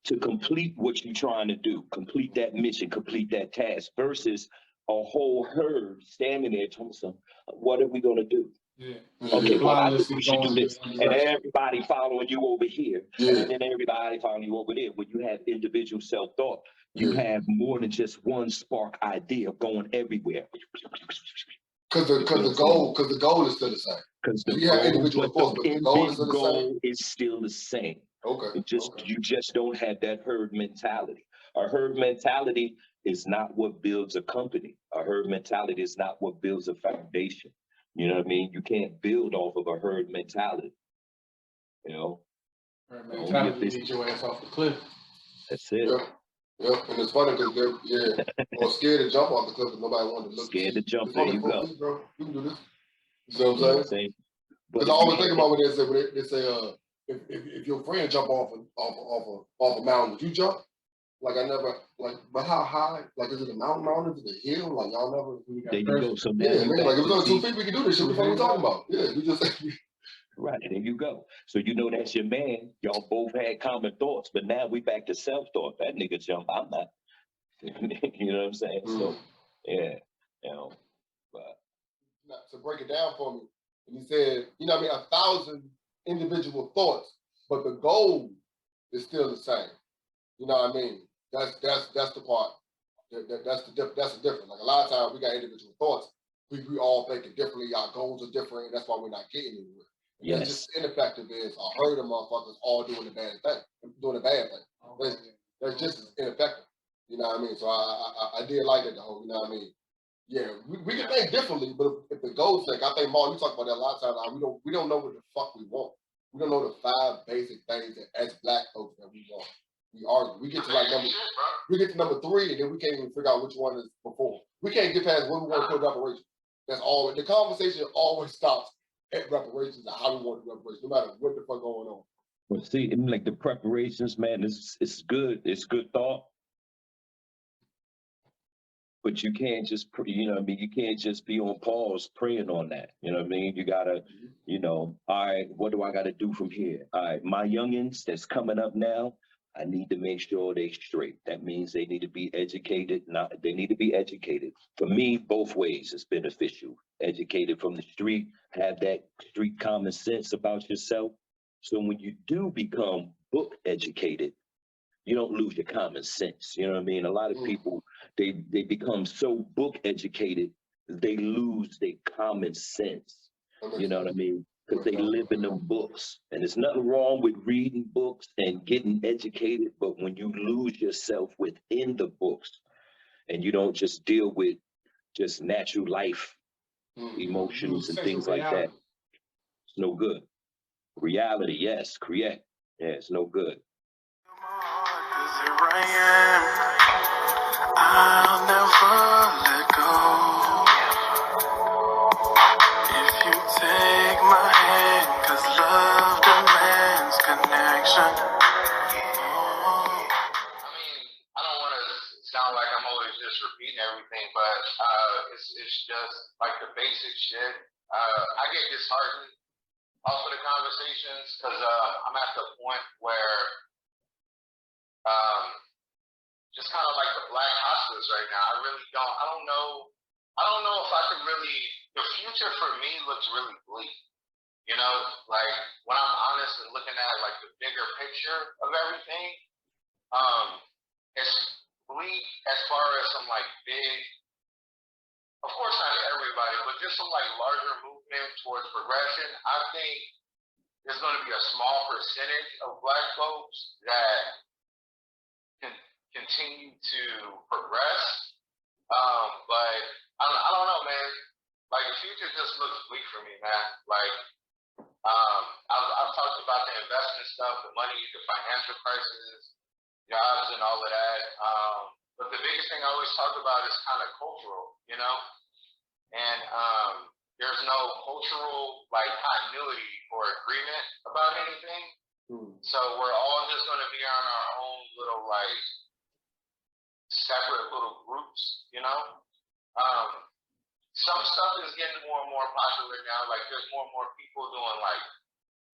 to complete what you're trying to do, complete that mission, complete that task, versus a whole herd standing there telling them, what are we going to do? Yeah. Okay, well, I think we should do this. And everybody following you over here. Yeah. And then everybody following you over there. When you have individual self-thought, you have more than just one spark idea going everywhere. Because the goal is still the same. Because the goal is still the same. Okay. You just don't have that herd mentality. A herd mentality is not what builds a company. A herd mentality is not what builds a foundation. You know what I mean? You can't build off of a herd mentality. You know? Herd mentality leads your ass off the cliff. That's it. Yep. And it's funny because they're or scared to jump off the cliff because nobody wanted to look. Scared to jump. There you go. Feet, bro. You can do this. You know what I'm saying? Because I always think about when they say if your friend jump off a mountain, would you jump? Like I never but how high? Like is it a mountain? Is it a hill? Like y'all never. There you go. So like if it's only 2 feet, we can do this shit. What the fuck we talking about? Yeah, we just. Right, there you go. So you know that's your man. Y'all both had common thoughts, but now we back to self-thought. That nigga jump, I'm not. You know what I'm saying? So yeah, but to break it down for me, and he said, 1,000 individual thoughts, but the goal is still the same. You know what I mean? That's the part. That's the difference. Like a lot of times we got individual thoughts. We all thinking differently. Our goals are different. And that's why we're not getting anywhere. Yes. That's just ineffective. Is a herd of motherfuckers all doing the bad thing. That's just as ineffective. You know what I mean? So I did like it, though. You know what I mean? Yeah, we can think differently, but if the goal's sake, I think, Maul, you talk about that a lot of times. We don't know what the fuck we want. We don't know the 5 basic things that as Black folks that we want. We argue. We get to number 3, and then we can't even figure out which one is before. We can't get past what we want to put reparations. That's all. The conversation always stops at reparations and how we want the reparations, no matter what the fuck going on. Well, see, like the preparations, man, it's good. It's good thought. But you can't just, you can't just be on pause praying on that. You know what I mean? You gotta, all right, what do I gotta do from here? All right, my youngins that's coming up now, I need to make sure they straight. That means they need to be educated. They need to be educated. For me, both ways it's beneficial. Educated from the street, have that street common sense about yourself. So when you do become book educated, you don't lose your common sense. You know what I mean? A lot of people, they become so book educated, they lose their common sense. You know what I mean? Because they live in them books. And there's nothing wrong with reading books and getting educated, but when you lose yourself within the books and you don't just deal with just natural life emotions and things like that, it's no good. Reality, yes, correct. Yeah, it's no good. I'll never let go. If you take my hand, 'cause love demands connection. I mean, I don't want to sound like I'm always just repeating everything, but it's just like the basic shit. I get disheartened off of the conversations because I'm at the point where just kind of like the black hospice right now. I don't know if I could really, the future for me looks really bleak. You know, like when I'm honest and looking at like the bigger picture of everything, it's bleak as far as some like big, of course not everybody, but just some like larger movement towards progression. I think there's going to be a small percentage of black folks that can continue to progress. But I don't know, man. Like the future just looks bleak for me, man. Like I've talked about the investment stuff, the money, the financial crisis, jobs, and all of that. But the biggest thing I always talk about is kind of cultural, you know. And there's no cultural like continuity or agreement about anything. So we're all just going to be on our own little like separate little groups, you know. Some stuff is getting more and more popular now. Like there's more and more people doing like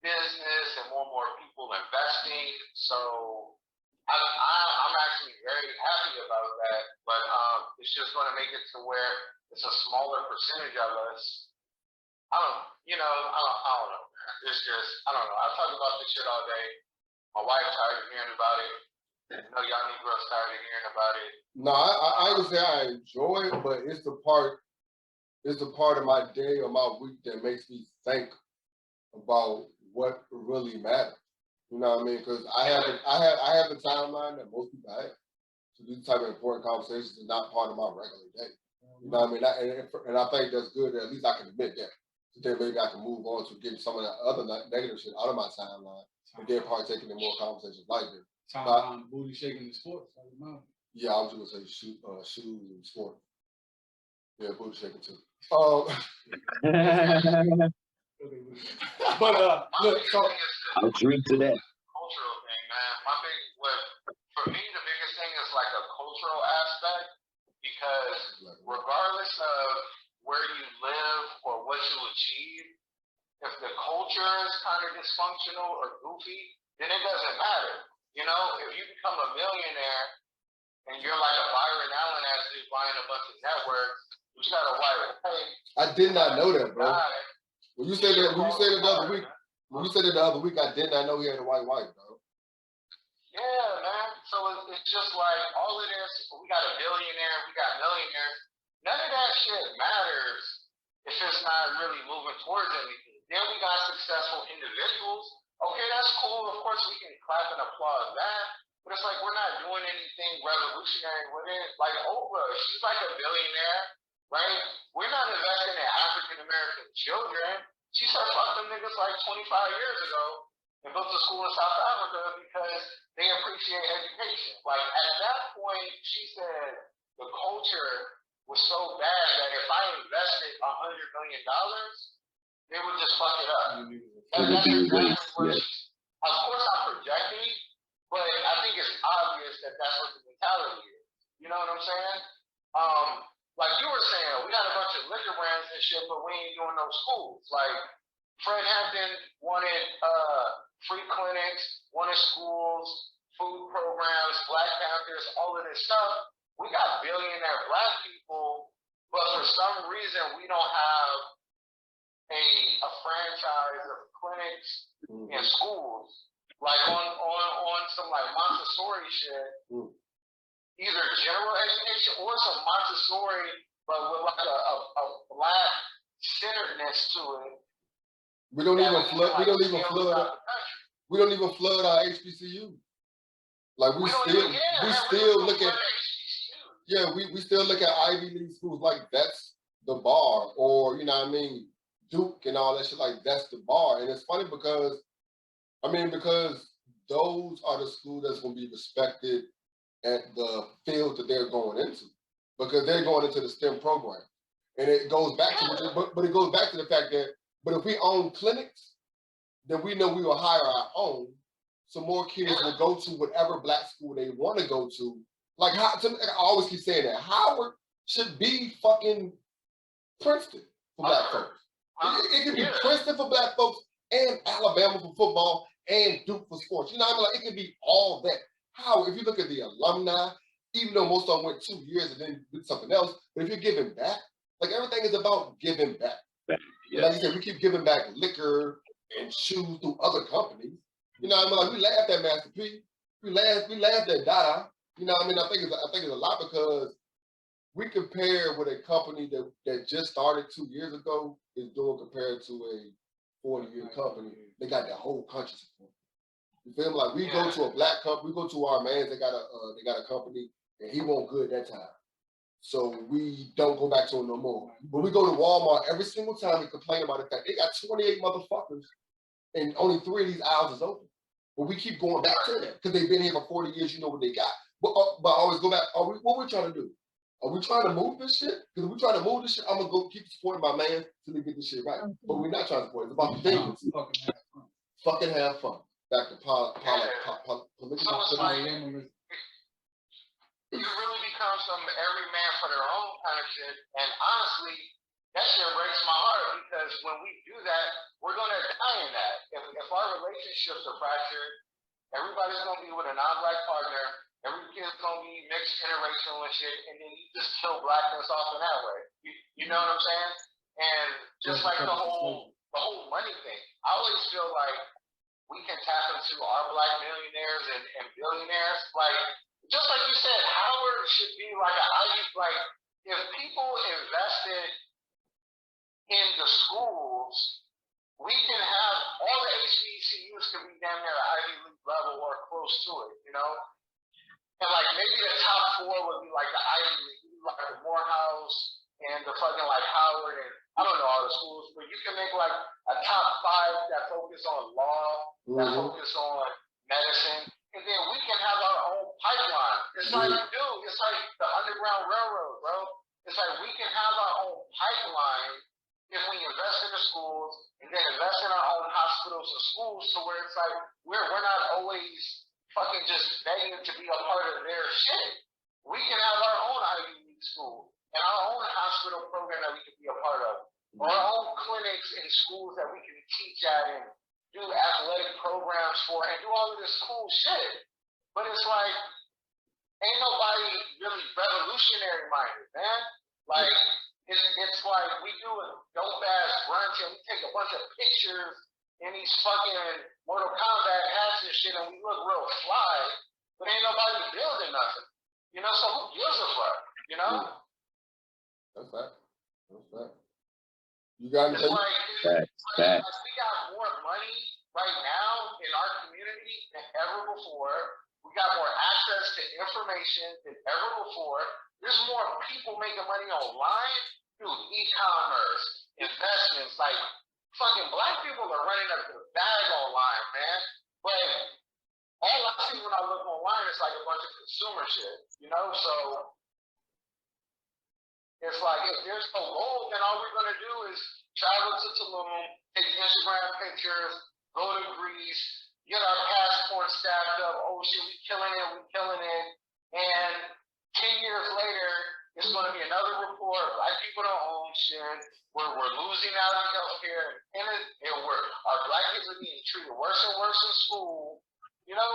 business and more people investing. So I'm actually very happy about that. But it's just going to make it to where it's a smaller percentage of us. I don't know. It's just, I don't know. I talk about this shit all day. My wife tired of hearing about it. I know y'all Negroes tired of hearing about it. No, I would say I enjoy it, but it's the part of my day or my week that makes me think about what really matters. You know what I mean? Because I have the timeline that most people have. So these type of important conversations are not part of my regular day. You know what I mean? And I think that's good that at least I can admit that. So then maybe I can move on to getting some of that other negative shit out of my timeline and then partaking in more conversations like this. Timeline, booty shaking the sports. Yeah, I was going to say shoes and sport. Yeah, booty shaking too. But look, so I'll drink to that. Cultural thing, man. For me, the biggest thing is like a cultural aspect because regardless of where you live or what you achieve, if the culture is kind of dysfunctional or goofy, then it doesn't matter. You know, if you become a millionaire and you're like a Byron Allen as dude buying a bunch of networks, you got a white. I did not know that, bro. When you said that the other week, I did not know he had a white wife, bro. Yeah, man. So it's just like all of this. We got a billionaire, we got millionaires. None of that shit matters if it's not really moving towards anything. Then we got successful individuals. Okay, that's cool. Of course, we can clap and applaud that. But it's like we're not doing anything revolutionary with it. Like Oprah, she's like a billionaire, right? We're not investing in African American children. She started fucking them niggas like 25 years ago and built a school in South Africa because they appreciate education. Like at that point, she said the culture was so bad that if I invested $100 million, they would just fuck it up. And that's exactly where of course I'm projecting, but I think it's obvious that that's what the mentality is. You know what I'm saying? Like you were saying, we got a bunch of liquor brands and shit, but we ain't doing no schools. Like Fred Hampton wanted free clinics, wanted schools, food programs, Black Panthers, all of this stuff. We got billionaire Black people, but for some reason we don't have a franchise of clinics and schools like on some like Montessori shit, either general education or some Montessori, but with like a black centeredness to it. We don't even flood. We don't even flood. We don't even flood our HBCU. Like we still look at. Yeah, we still look at Ivy League schools like that's the bar, or you know what I mean, Duke and all that shit like that's the bar. And it's funny because, because those are the schools that's going to be respected at the field that they're going into, because they're going into the STEM program. And it goes back to but it goes back to the fact that, but if we own clinics, then we know we will hire our own, so more kids will go to whatever black school they want to go to. Like I always keep saying that Howard should be fucking Princeton for black folks. It can be Princeton for black folks and Alabama for football and Duke for sports. You know what I mean? Like it can be all that. Howard, if you look at the alumni, even though most of them went 2 years and then did something else, but if you're giving back, like everything is about giving back. Yes. Like you said, we keep giving back liquor and shoes through other companies. You know what I mean? Like we laughed at Master P. We laughed at Dada. You know what I mean? I think it's a lot because we compare what a company that just started 2 years ago is doing compared to a 40-year company. They got their whole country support. You feel me? Like we go to a black company, we go to our man, they got a company, and he won't good that time. So we don't go back to it no more. But we go to Walmart every single time and complain about the fact they got 28 motherfuckers and only 3 of these aisles is open. But we keep going back to that because they've been here for 40 years, you know what they got. But I always go back, what we trying to do? Are we trying to move this shit? Because if we trying to move this shit, I'm going to go keep supporting my man till they get this shit right. But we're not trying to support it. It's about the things. Fucking have fun. Back to polygamy. You really become some every man for their own kind of shit. And honestly, that shit breaks my heart because when we do that, we're going to die in that. If our relationships are fractured, everybody's going to be with a non-black partner. Every kid's going to be mixed interracial and shit. And then you just kill blackness off in that way. You know what I'm saying? And just like the whole money thing, I always feel like we can tap into our black millionaires and billionaires. Like, just like you said, Howard should be like if people invested in the schools, we can have all the HBCUs can be damn near Ivy League level or close to it, you know? And like maybe the top 4 would be like the Ivy League, like the Morehouse and the fucking like Howard and I don't know all the schools, but you can make like a top 5 that focus on law, that focus on medicine. And then we can have our own pipeline. It's like it's like the Underground Railroad, bro. It's like we can have our own pipeline if we invest in the schools and then invest in our own hospitals and schools to where it's like we're not always fucking just begging to be a part of their shit. We can have our own Ivy League school and our own hospital program that we can be a part of. Our own clinics and schools that we can teach at and do athletic programs for and do all of this cool shit. But it's like, ain't nobody really revolutionary minded, man. Like, it's like we do a dope ass brunch and we take a bunch of pictures in these fucking Mortal Kombat hats and shit and we look real fly, but ain't nobody building nothing. You know, so who gives a fuck, you know? That's that. You got anything? We got more money right now in our community than ever before. We got more access to information than ever before. There's more people making money online through e-commerce, investments. Like fucking black people are running up the bag online, man. But all I see when I look online is like a bunch of consumer shit, you know? So it's like if there's no goal, then all we're gonna do is travel to Tulum, take Instagram pictures, go to Greece, get our passports stacked up. Oh shit, we killing it. And 10 years later, it's gonna be another report. Black people don't own shit. We're losing out on healthcare, and our black kids are being treated worse and worse in school. You know?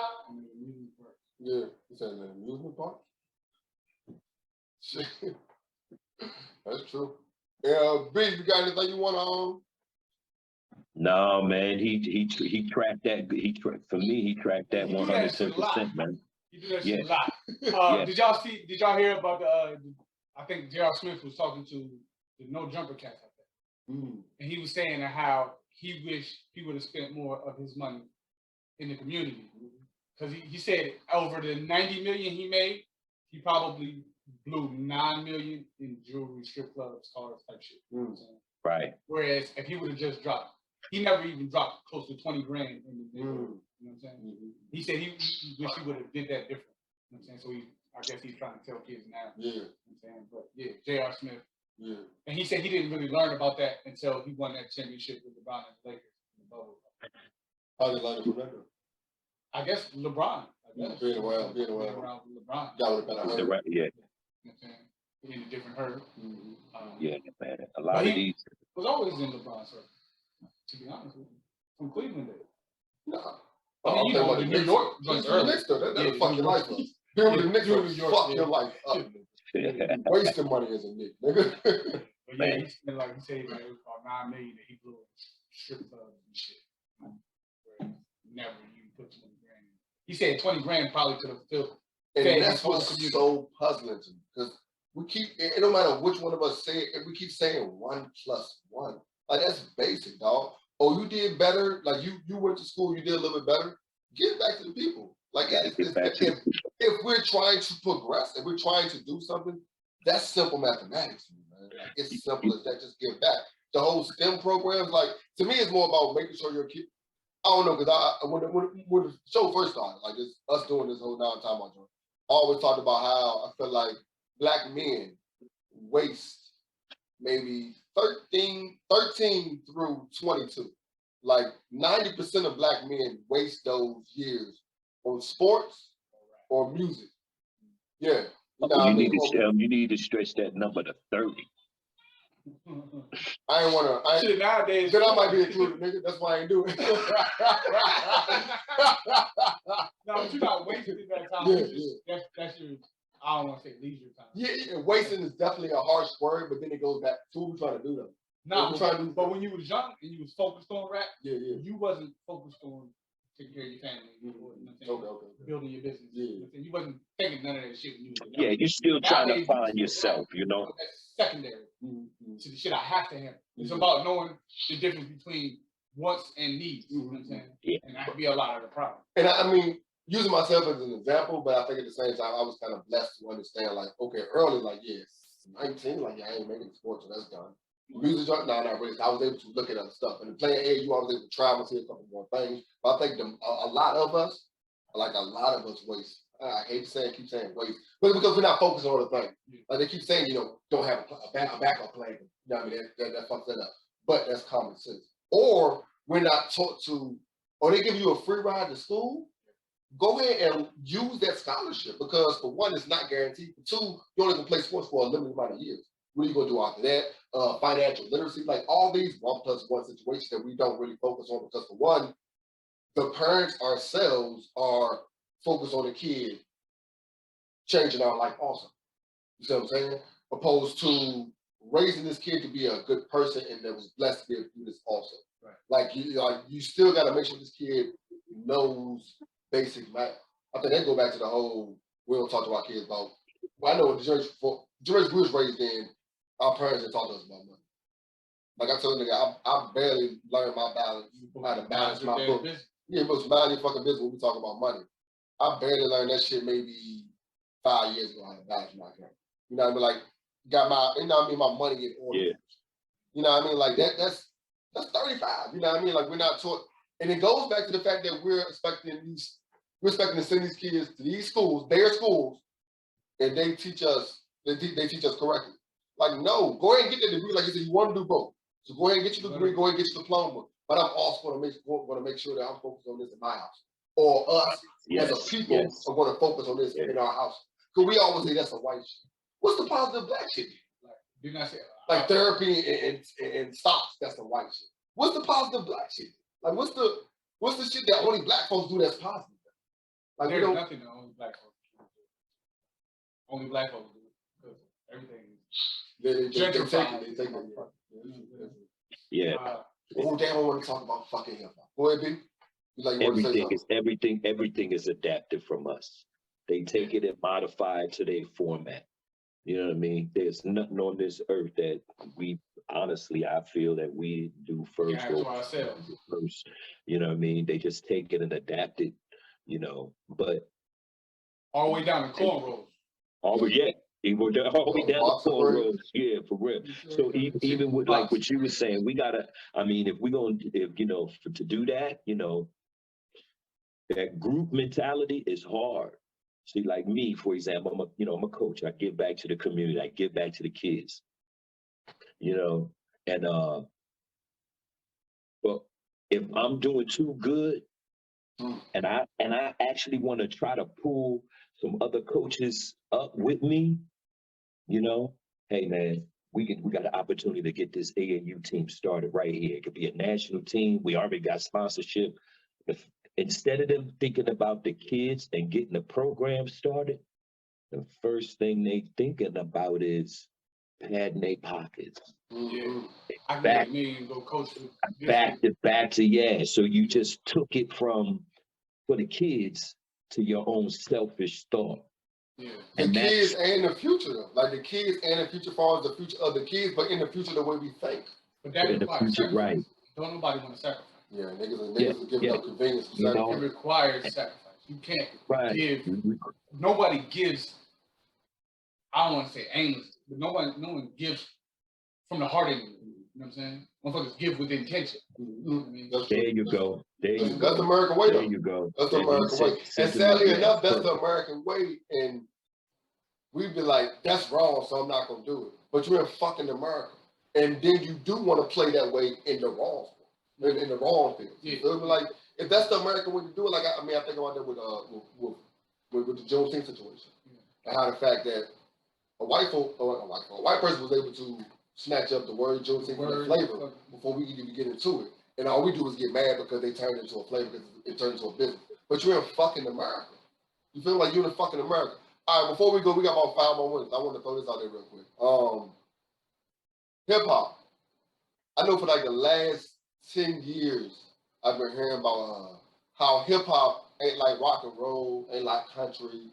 Yeah, you said the amusement park. Shit. That's true. Yeah, B, you got anything you want to No, man, he tracked that. For me, he tracked that He do that shit a 110%, man. You do that Yeah. shit a lot. Yeah. Did y'all hear about I think J.R. Smith was talking to the No Jumper cats out there. And he was saying how he wished he would have spent more of his money in the community. Because he said over the 90 million he made, he probably blew 9 million in jewelry, strip clubs, cars, type shit. You know what I'm saying? Right. Whereas if he would have just dropped, he never even dropped close to 20 grand in the neighborhood. You know what I'm saying? He said he wish he would have did that different. You know what I'm saying? So I guess he's trying to tell kids now. Yeah. You know what I'm saying? But yeah, J.R. Smith. Yeah. And he said he didn't really learn about that until he won that championship with LeBron and the Lakers in the bubble. How did Lakers remember? I guess LeBron. Being around with LeBron. That would have been a hurt. Yeah. You know what I'm saying? In a different herd. Yeah, man. A lot of these. Was always in LeBron's herd, to be honest with you. From Cleveland days. Nah. I mean, you know, the New York joints early. That'll fuck your life up. Being with the Knicks will fuck your life up. Wasting money as a Knick, nigga. But yeah, he spent like he said, it was about $9 million that he blew in strip clubs and shit. Where never even put 20 grand in. He said 20 grand probably could have filled. And that's what's so puzzling to me. Because we keep, it don't matter which one of us say it, we keep saying 1 + 1. Like, that's basic, dog. Oh, you did better. Like, you went to school, you did a little bit better. Give back to the people. Like, if we're trying to progress, if we're trying to do something, that's simple mathematics, man. Like, it's simple as that. Just give back. The whole STEM programs, like, to me, it's more about making sure your kid. I don't know, because when the show first started, like this, us doing this whole time on joint, I always talked about how I feel like Black men waste maybe 13 through 22. Like 90% of Black men waste those years on sports or music. Yeah. You need to stretch that number to 30. I ain't wanna. Shit, nowadays. Then I might be included, nigga. That's why I ain't doing it. No, but you're not wasting that time. Yeah, That's your. I don't want to say leisure time. Yeah, wasting is definitely a harsh word, but then it goes back to what we're trying to do though. No, but when you was young and you was focused on rap, you wasn't focused on taking care of your family, building your business. You wasn't thinking none of that shit when you was young. Yeah, you're still trying to find yourself, you know. That's secondary to the shit I have to have. It's about knowing the difference between wants and needs. You know what I'm saying? Yeah. And that could be a lot of the problem. And I mean, using myself as an example, but I think at the same time, I was kind of blessed to understand, like, okay, early, like, 19, like, I ain't making sports, so that's done. Music, no, not really. I was able to look at other stuff. And playing AAU, I was able to travel, see a couple more things. But I think a lot of us waste. I hate to say it, keep saying waste, but because we're not focused on other things. Like they keep saying, don't have a backup plan. You know what I mean? That fucks that up. But that's common sense. Or we're not taught to, or they give you a free ride to school. Go ahead and use that scholarship because for one, it's not guaranteed. For two, you only can play sports for a limited amount of years. What are you gonna do after that? Financial literacy, like all these 1+1 situations that we don't really focus on because for one, the parents ourselves are focused on the kid changing our life also. You see what I'm saying? Opposed to raising this kid to be a good person and that was blessed to be able to do this also. Right. Like you still gotta make sure this kid knows basic math. I think that go back to the whole we don't talk to our kids about. Well, I know the generation we was raised in, our parents didn't talk to us about money. Like I told the nigga, I barely learned my balance, how to balance my book. Yeah, but mind your fucking business when we talk about money. I barely learned that shit maybe 5 years ago how to balance my account. You know what I mean? Like got my, my money in order. Yeah. You know what I mean? Like that's 35. You know what I mean? Like we're not taught, and it goes back to the fact that we're expecting to send these kids to these schools, their schools, and they teach us correctly. Like, no, go ahead and get that degree. Like you said, you want to do both. So go ahead and get your degree, go ahead and get your diploma. But I'm also going to make sure that I'm focused on this in my house. Or us as a people are going to focus on this in our house. Because we always say that's a white shit. What's the positive Black shit? Like therapy and stocks, that's the white shit. What's the positive Black shit? Like what's the shit that only Black folks do that's positive? Like there's nothing that only Black folks do. Only Black folks do because everything is gentrified. They take it. Yeah. Oh, damn, I want to talk about fucking hip hop. Go ahead, B. You like you want to say something? Everything is adapted from us. They take it and modify it to their format. You know what I mean? There's nothing on this earth that we honestly, I feel that we do first to ourselves. first. You know what I mean? They just take it and adapt it, you know, but all the way down to cornrows. All the way down the cornrows, yeah, for real. So even with like what you were saying, we gotta. I mean, if you know, to do that, you know, that group mentality is hard. See, like me, for example, I'm a coach. I give back to the community. I give back to the kids. You know, and but if I'm doing too good, and I actually want to try to pull some other coaches up with me, you know, hey man, we got an opportunity to get this AAU team started right here. It could be a national team. We already got sponsorship. Instead of them thinking about the kids and getting the program started, the first thing they thinking about is padding their pockets. Yeah. I can Back, go coach back to yeah. So you just took it from for the kids to your own selfish thought. Yeah. The kids and the future though. Like the kids and the future follows the future of the kids, but in the future the way we think. But that requires sacrifice. Right. Don't nobody want to sacrifice. Yeah, niggas are giving up convenience. You know, it requires sacrifice. You can't give. Nobody gives. I don't want to say aimless, but no one gives from the heart. You know what I'm saying? Motherfuckers give with intention. You know what I mean? There you go. That's the American way. There you go. That's the American way. And sadly enough, that's the American way. And we'd be like, that's wrong, so I'm not gonna do it. But you're in fucking America, and then you do want to play that way in the wrong, in the wrong field. Yeah. So like, if that's the American way to do it, like I think about that with the Juneteenth situation, and how the fact that a white person was able to snatch up the word Juneteenth and the flavor before we even get into it, and all we do is get mad because they turned it into a flavor because it turned into a business. But you're in fucking America. You feel like you're in fucking America. All right, before we go, we got about 5 more minutes. I want to throw this out there real quick. Hip hop. I know for like the last 10 years, I've been hearing about how hip hop ain't like rock and roll, ain't like country.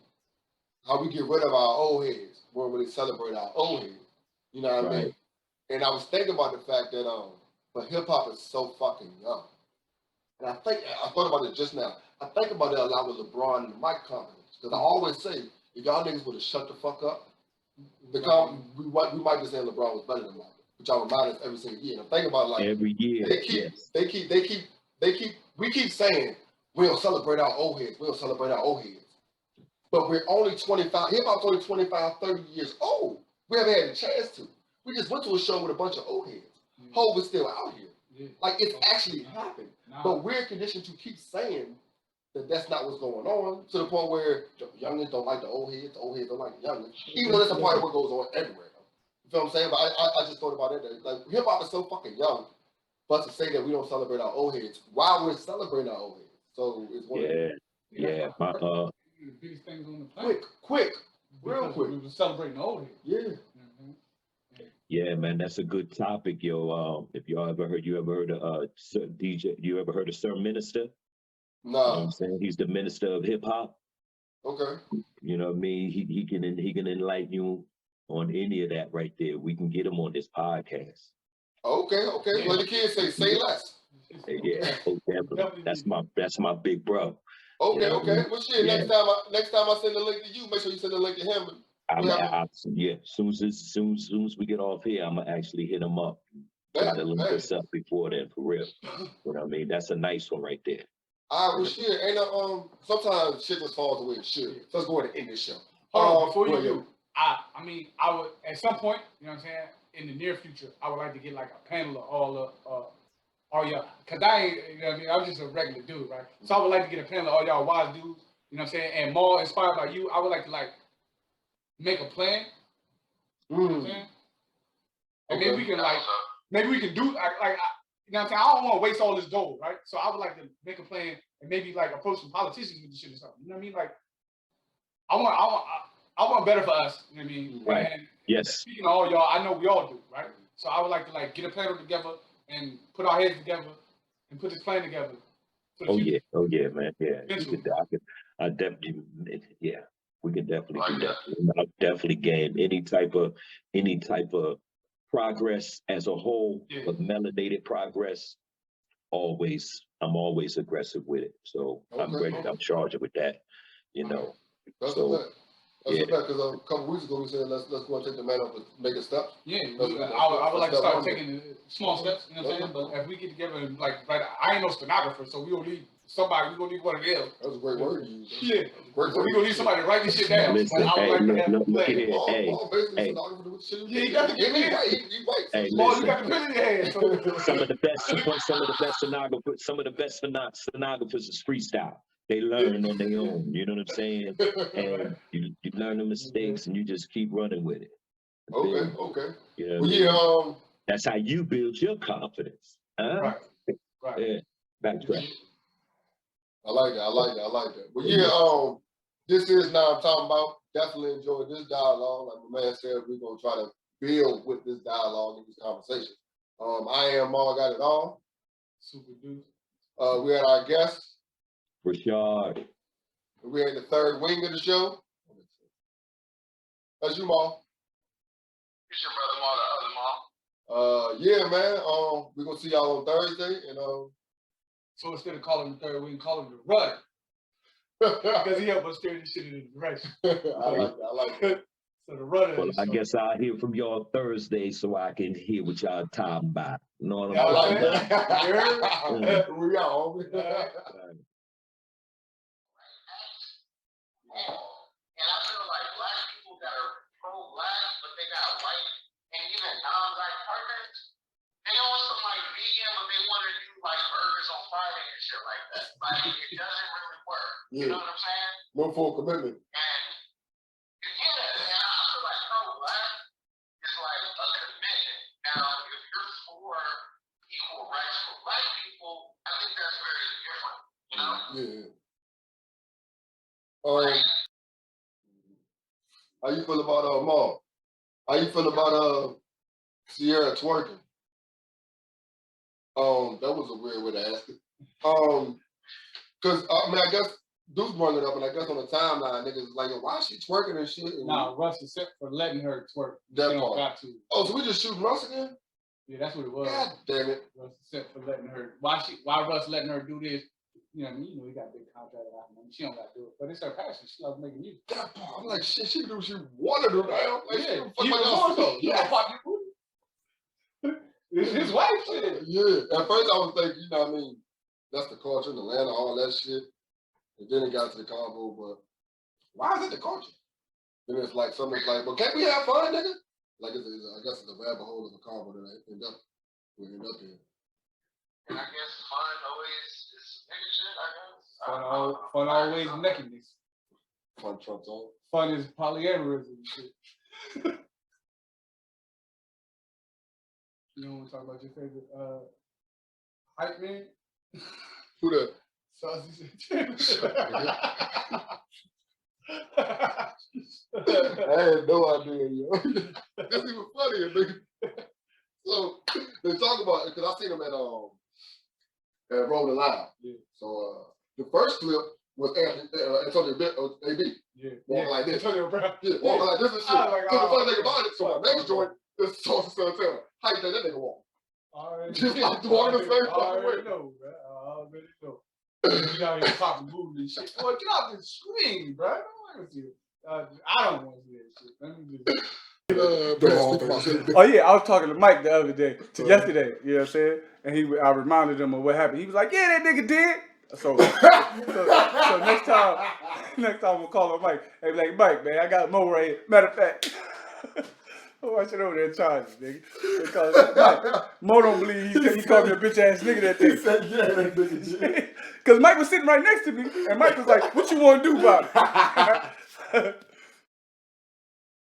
How we get rid of our old heads when we celebrate our old heads. You know what I mean? And I was thinking about the fact that but hip hop is so fucking young. And I thought about it just now. I think about it a lot with LeBron and the mic companies. Because I always say, if y'all niggas would have shut the fuck up, we might be saying LeBron was better than Michael, which y'all remind us every single year. And I'm thinking about it like every year. We keep saying we don't celebrate our old heads. We don't celebrate our old heads. But we're only 25. Hip hop's only 25, 30 years old. We haven't had a chance to. We just went to a show with a bunch of old heads. Hov is still out here. Yeah. Like it's actually happened. But we're conditioned to keep saying that that's not what's going on, to the point where the youngins don't like the old heads don't like the youngins. Even though that's a part of what goes on everywhere. You feel what I'm saying? But I just thought about it. Like hip hop is so fucking young, but to say that we don't celebrate our old heads while we're celebrating our old heads. So it's one of the biggest things on the planet. Real quick. We were celebrating the old heads. Yeah. Yeah, man, that's a good topic, yo. If you ever heard of DJ? You ever heard of Sir Minister? No. You know what I'm saying? He's the minister of hip hop. Okay. You know what I mean? He can enlighten you on any of that right there. We can get him on this podcast. Okay. Let the kids say less. Yeah, definitely. That's my big bro. Okay, you know okay. Well, shit. Yeah. Next time I send the link to you, make sure you send the link to him. Soon as we get off here, I'm gonna actually hit him up. Try to link us up before then, for real. You know what I mean? That's a nice one right there. Well, shit. Ain't sometimes shit just falls away. Shit. So let's go ahead and end this show. Hold on, before you do, I would at some point, you know what I'm saying, in the near future, I would like to get like a panel of all y'all, cause I ain't, you know what I mean, I'm just a regular dude, right? So I would like to get a panel of all y'all wise dudes, you know what I'm saying, and more inspired by you. I would like to make a plan. You know what I'm saying? And maybe we can do you know what I'm saying? I don't want to waste all this dough, right? So I would like to make a plan and maybe approach some politicians with this shit or something. You know what I mean? Like I want better for us. You know what I mean? Right. And yes. Speaking of all y'all, I know we all do, right? So I would like to get a panel together and put our heads together and put this plan together. Oh yeah, man, yeah. I definitely, yeah. We can definitely do that. I'll definitely game any type of progress as a whole, but melanated progress. I'm always aggressive with it. So I'm ready. I'm charging with that. You know. That's so the fact. That's the fact, because a couple weeks ago we said let's go and take the man up and make a step. Yeah, I would like to start taking small steps. You know what I'm saying? But if we get together and like I ain't no stenographer, so we don't need somebody. We gonna need one of them. That's a great word to use. Yeah, so we gonna need somebody to write this shit down. Listen, I would like to have a plan. Hey, yeah, you got the pen. Hey, you got the pen in your hand. So. some of the best stenographers is freestyle. They learn on their own, you know what I'm saying? And you learn the mistakes and you just keep running with it. Okay. You know well, that's how you build your confidence. Huh? Right. Yeah. Backtrack. I like that. But yeah, this is Now I'm talking about. Definitely enjoyed this dialogue. Like my man said, we're gonna try to build with this dialogue and this conversation. I am Maul Got It All. Super dude. We had our guest. Rashad. We had the third wing of the show. That's you, Maul. It's your brother Maul, the other Maul. Yeah, man. We're gonna see y'all on Thursday, and So instead of calling him the third wing, call him the rudder. Because he helped us steer this shit in the direction. I like that. So the rudder. Well, I guess I'll hear from y'all Thursday so I can hear what y'all talking about. You know what I'm I like saying? that. We are. And I feel like black people that are pro-black, but they got white and even non-black partners, they want some like vegan, but they want to do like burgers on Friday and shit like that. Like it doesn't really work. You know what I'm saying? No full commitment. And I feel like pro-black is like a commitment. Now, if you're for equal rights for black people, I think that's very different. You know? Yeah. How you feel about Maul? How you feel about Sierra twerking? That was a weird way to ask it. Cause I mean I guess Dude's brought it up, and I guess on the timeline niggas is like, yo, why is she twerking and shit? And nah, Russ is set for letting her twerk. That she part. Got to. Oh, so we just shooting Russ again? Yeah, that's what it was. God damn it. Russ is set for letting her. Why Russ letting her do this? You know what I mean? He got a big contract out of money. She don't got to do it, but it's her passion. She loves making music. That part, I'm like, shit, she can do what she want to do now. Like, Yeah, she even more so. You know, pop your booty. It's his wife shit. Yeah. At first I was thinking, you know what I mean? That's the culture in Atlanta, all that shit. And then it got to the combo, but why is it the culture? Then it's like something's like, well, can't we have fun, nigga? Like I guess it's a rabbit hole of a combo that we end up in. And I guess fun always is nigga shit, I guess. Fun always nakedness. Fun trumps all. Fun is polyamorism and shit. You don't want to talk about your favorite hype man? Who that? Saucy I had no idea, yo. That's even funnier, nigga. So they talk about it because I seen them at Rolling Loud. Yeah. So the first clip was Antonio AB. Yeah. Walking like this. Antonio Brown. Yeah, walking like this and shit. Like, so the funny thing about it, so my next joint is Saucy Santana. How you think that nigga walk? Just like walking the same fucking way. I already know. You out here popping booty and shit. Boy, get off the screen, bro. I don't want to see it. I don't want to see that shit. Let me just. Oh yeah, I was talking to Mike the other day, yesterday. You know what I'm saying? And I reminded him of what happened. He was like, "Yeah, that nigga did." So next time I'm gonna call him Mike. Hey, like Mike, man, I got Mo right here. Matter of fact, I should over there and charge you, nigga. Because Mike, Mo don't believe he called me a bitch ass nigga that day. He said, yeah, that nigga. Because Mike was sitting right next to me, and Mike was like, "What you want to do about it?"